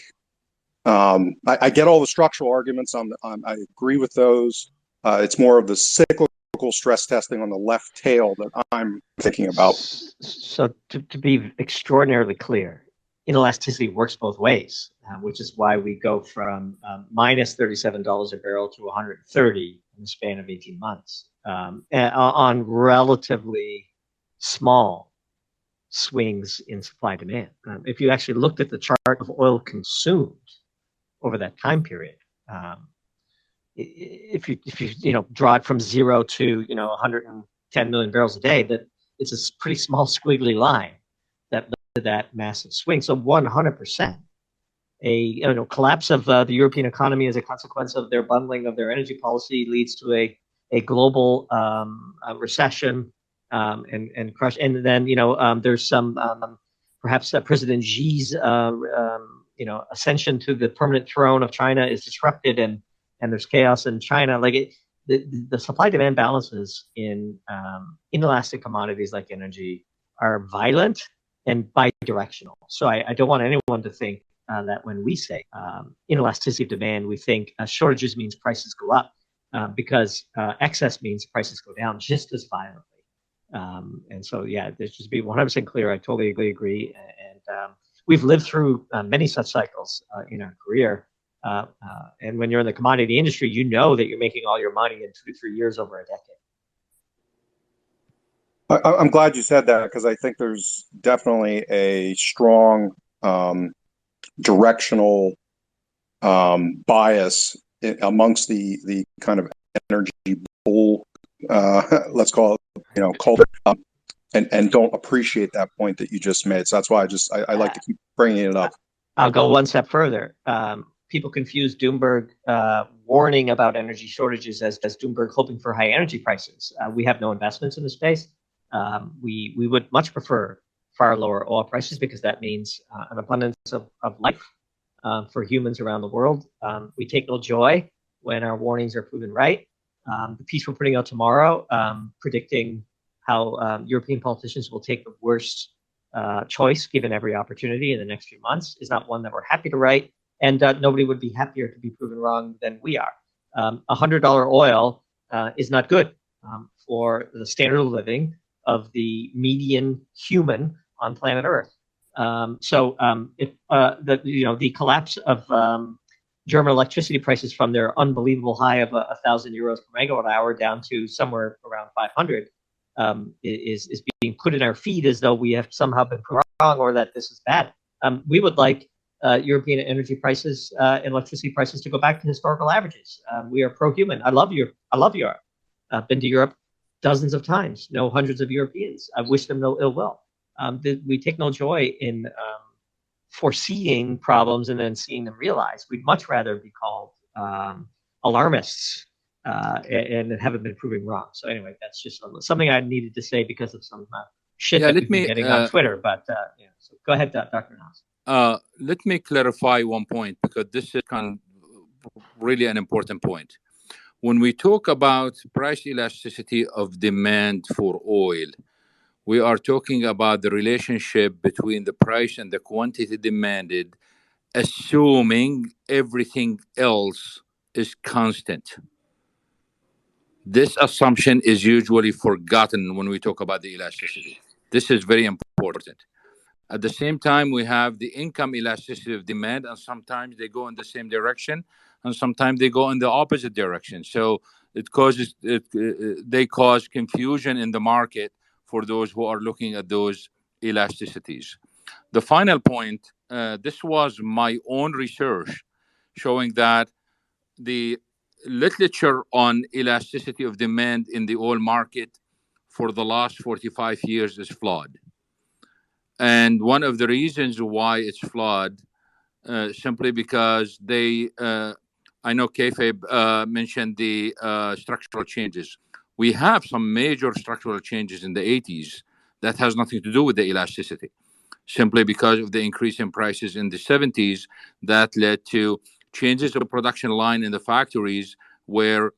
I get all the structural arguments. I agree with those. It's more of the cyclical stress testing on the left tail that I'm thinking about. So to be extraordinarily clear, inelasticity works both ways, which is why we go from minus $37 a barrel to 130 in the span of 18 months on relatively small swings in supply demand. If you actually looked at the chart of oil consumed over that time period, if you draw it from 0 to 110 million barrels a day, that it's a pretty small squiggly line that led to that massive swing. So 100%, a collapse of the European economy as a consequence of their bundling of their energy policy leads to a global recession and crush. And then there's some perhaps President Xi's ascension to the permanent throne of China is disrupted, and there's chaos in China. The supply demand balances in inelastic commodities like energy are violent and bidirectional. So I don't want anyone to think that when we say inelasticity of demand, we think shortages means prices go up because excess means prices go down just as violently. And so, yeah, there's just be 100% clear. I totally agree. And we've lived through many such cycles in our career. And when you're in the commodity industry, you know that you're making all your money in 2 to 3 years over a decade. I'm glad you said that, because I think there's definitely a strong directional bias amongst the kind of energy bull, let's call it, culture, and don't appreciate that point that you just made. So that's why I like to keep bringing it up. I'll go one step further. People confuse Doomberg warning about energy shortages as Doomberg hoping for high energy prices. We have no investments in the space. We would much prefer far lower oil prices, because that means an abundance of life for humans around the world. We take no joy when our warnings are proven right. The piece we're putting out tomorrow, predicting how European politicians will take the worst choice given every opportunity in the next few months, is not one that we're happy to write. And nobody would be happier to be proven wrong than we are. $100 oil is not good for the standard of living of the median human on planet Earth. If the collapse of German electricity prices from their unbelievable high of 1,000 euros per megawatt hour down to somewhere around 500 is being put in our feed as though we have somehow been wrong or that this is bad. We would like European energy prices and electricity prices to go back to historical averages. We are pro-human. I love Europe. I've been to Europe dozens of times, know hundreds of Europeans. I wish them no ill will. We take no joy in foreseeing problems and then seeing them realized. We'd much rather be called alarmists and haven't been proving wrong. So anyway, that's just something I needed to say because of some shit that we've been getting on Twitter. But so go ahead, Dr. Nas. Let me clarify one point, because this is kind of really an important point. When we talk about price elasticity of demand for oil, we are talking about the relationship between the price and the quantity demanded, assuming everything else is constant. This assumption is usually forgotten when we talk about the elasticity. This is very important. At the same time, we have the income elasticity of demand, and sometimes they go in the same direction, and sometimes they go in the opposite direction. So they cause confusion in the market for those who are looking at those elasticities. The final point, this was my own research showing that the literature on elasticity of demand in the oil market for the last 45 years is flawed. And one of the reasons why it's flawed, simply because I know Kayfabe mentioned the structural changes. We have some major structural changes in the 80s that has nothing to do with the elasticity, simply because of the increase in prices in the 70s that led to changes of the production line in the factories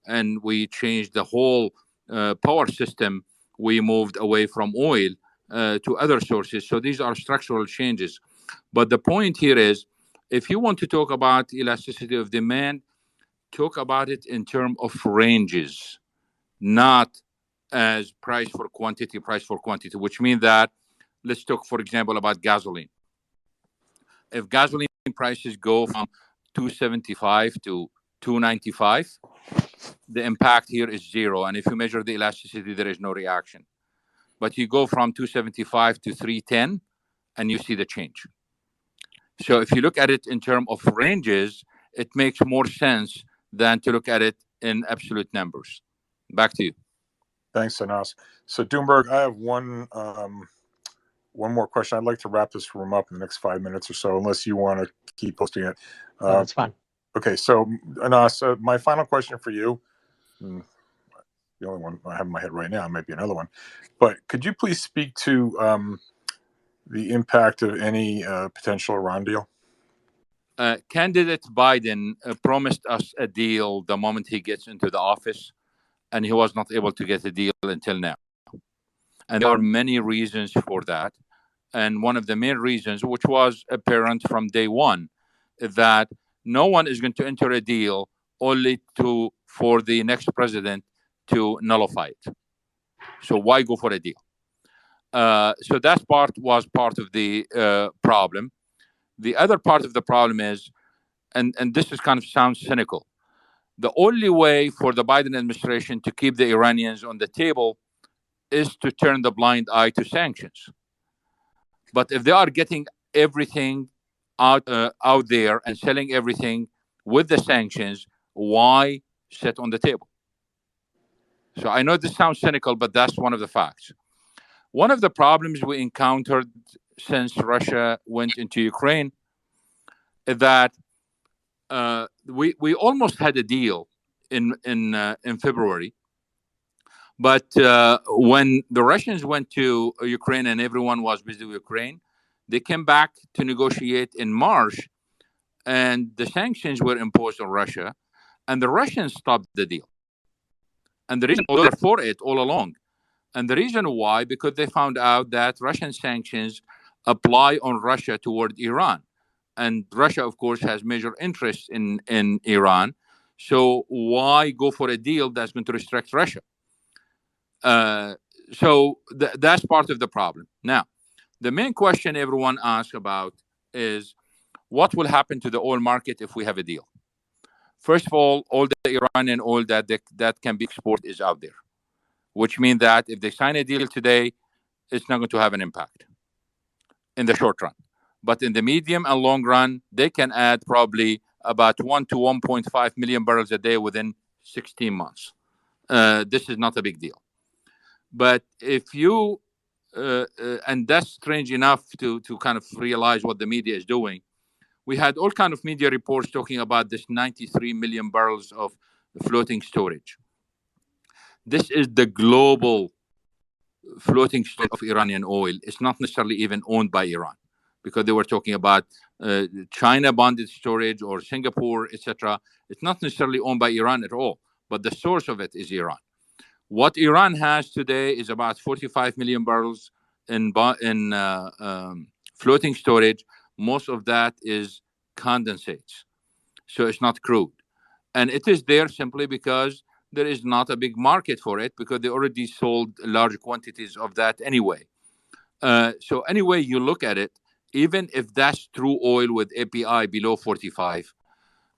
and we changed the whole power system. We moved away from oil to other sources. So these are structural changes. But the point here is, if you want to talk about elasticity of demand, talk about it in terms of ranges, not as price for quantity, which means that, let's talk, for example, about gasoline. If gasoline prices go from 275 to 295, the impact here is zero. And if you measure the elasticity, there is no reaction. But you go from 275 to 310, and you see the change. So if you look at it in terms of ranges, it makes more sense than to look at it in absolute numbers. Back to you. Thanks, Anas. So Doomberg, I have one more question. I'd like to wrap this room up in the next 5 minutes or so, unless you want to keep posting it. That's fine. Okay, so Anas, my final question for you, the only one I have in my head right now, might be another one, but could you please speak to the impact of any potential Iran deal? Candidate Biden promised us a deal the moment he gets into the office, and he was not able to get a deal until now. And there are many reasons for that. And one of the main reasons, which was apparent from day one, is that no one is going to enter a deal only for the next president to nullify it. So why go for a deal? So that was part of the problem. The other part of the problem is, and this is kind of sounds cynical, the only way for the Biden administration to keep the Iranians on the table is to turn the blind eye to sanctions. But if they are getting everything out there and selling everything with the sanctions, why sit on the table? So I know this sounds cynical, but that's one of the facts. One of the problems we encountered since Russia went into Ukraine is that we almost had a deal in February, but when the Russians went to Ukraine and everyone was busy with Ukraine, they came back to negotiate in March, and the sanctions were imposed on Russia, and the Russians stopped the deal. And the reason they were for it all along. And the reason why, because they found out that Russian sanctions apply on Russia toward Iran. And Russia, of course, has major interests in Iran. So why go for a deal that's going to restrict Russia? So that's part of the problem. Now, the main question everyone asks about is what will happen to the oil market if we have a deal? First of all the Iranian oil that can be exported is out there, which means that if they sign a deal today, it's not going to have an impact in the short run. But in the medium and long run, they can add probably about 1 to 1.5 million barrels a day within 16 months. This is not a big deal. But if you, and that's strange enough to kind of realize what the media is doing. We had all kind of media reports talking about this 93 million barrels of floating storage. This is the global floating storage of Iranian oil. It's not necessarily even owned by Iran, because they were talking about China bonded storage or Singapore, etc. It's not necessarily owned by Iran at all, but the source of it is Iran. What Iran has today is about 45 million barrels in floating storage. Most of that is condensates, so it's not crude, and it is there simply because there is not a big market for it, because they already sold large quantities of that anyway. So anyway you look at it, even if that's true oil with API below 45,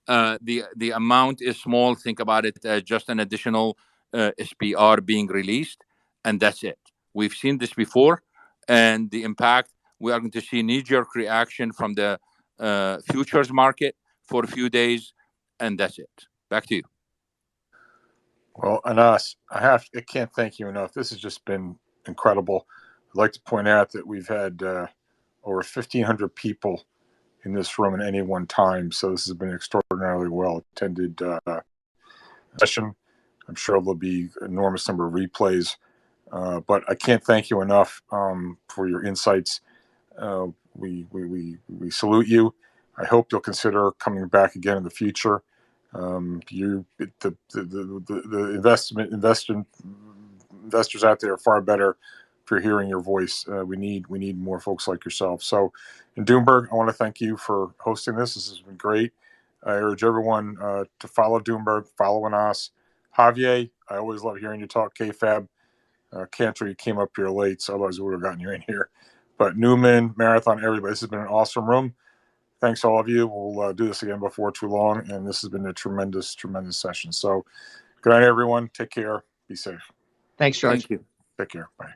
the amount is small. Think about it as just an additional SPR being released, and that's it. We've seen this before, and the impact, we are going to see knee-jerk reaction from the futures market for a few days, and that's it. Back to you. Well, Anas, I can't thank you enough. This has just been incredible. I'd like to point out that we've had over 1,500 people in this room at any one time, so this has been an extraordinarily well attended session. I'm sure there'll be an enormous number of replays, but I can't thank you enough for your insights. We salute you. I hope you'll consider coming back again in the future. The investors out there are far better for hearing your voice. We need more folks like yourself. So, in Doomberg, I want to thank you for hosting this. This has been great. I urge everyone to follow Doomberg, follow Anas. Javier, I always love hearing you talk. KFAB, Cantor, you came up here late, so otherwise we would have gotten you in here. But Newman, Marathon, everybody, this has been an awesome room. Thanks, all of you. We'll do this again before too long, and this has been a tremendous, tremendous session. So, good night, everyone. Take care. Be safe. Thanks, George. Thank you. Take care. Bye.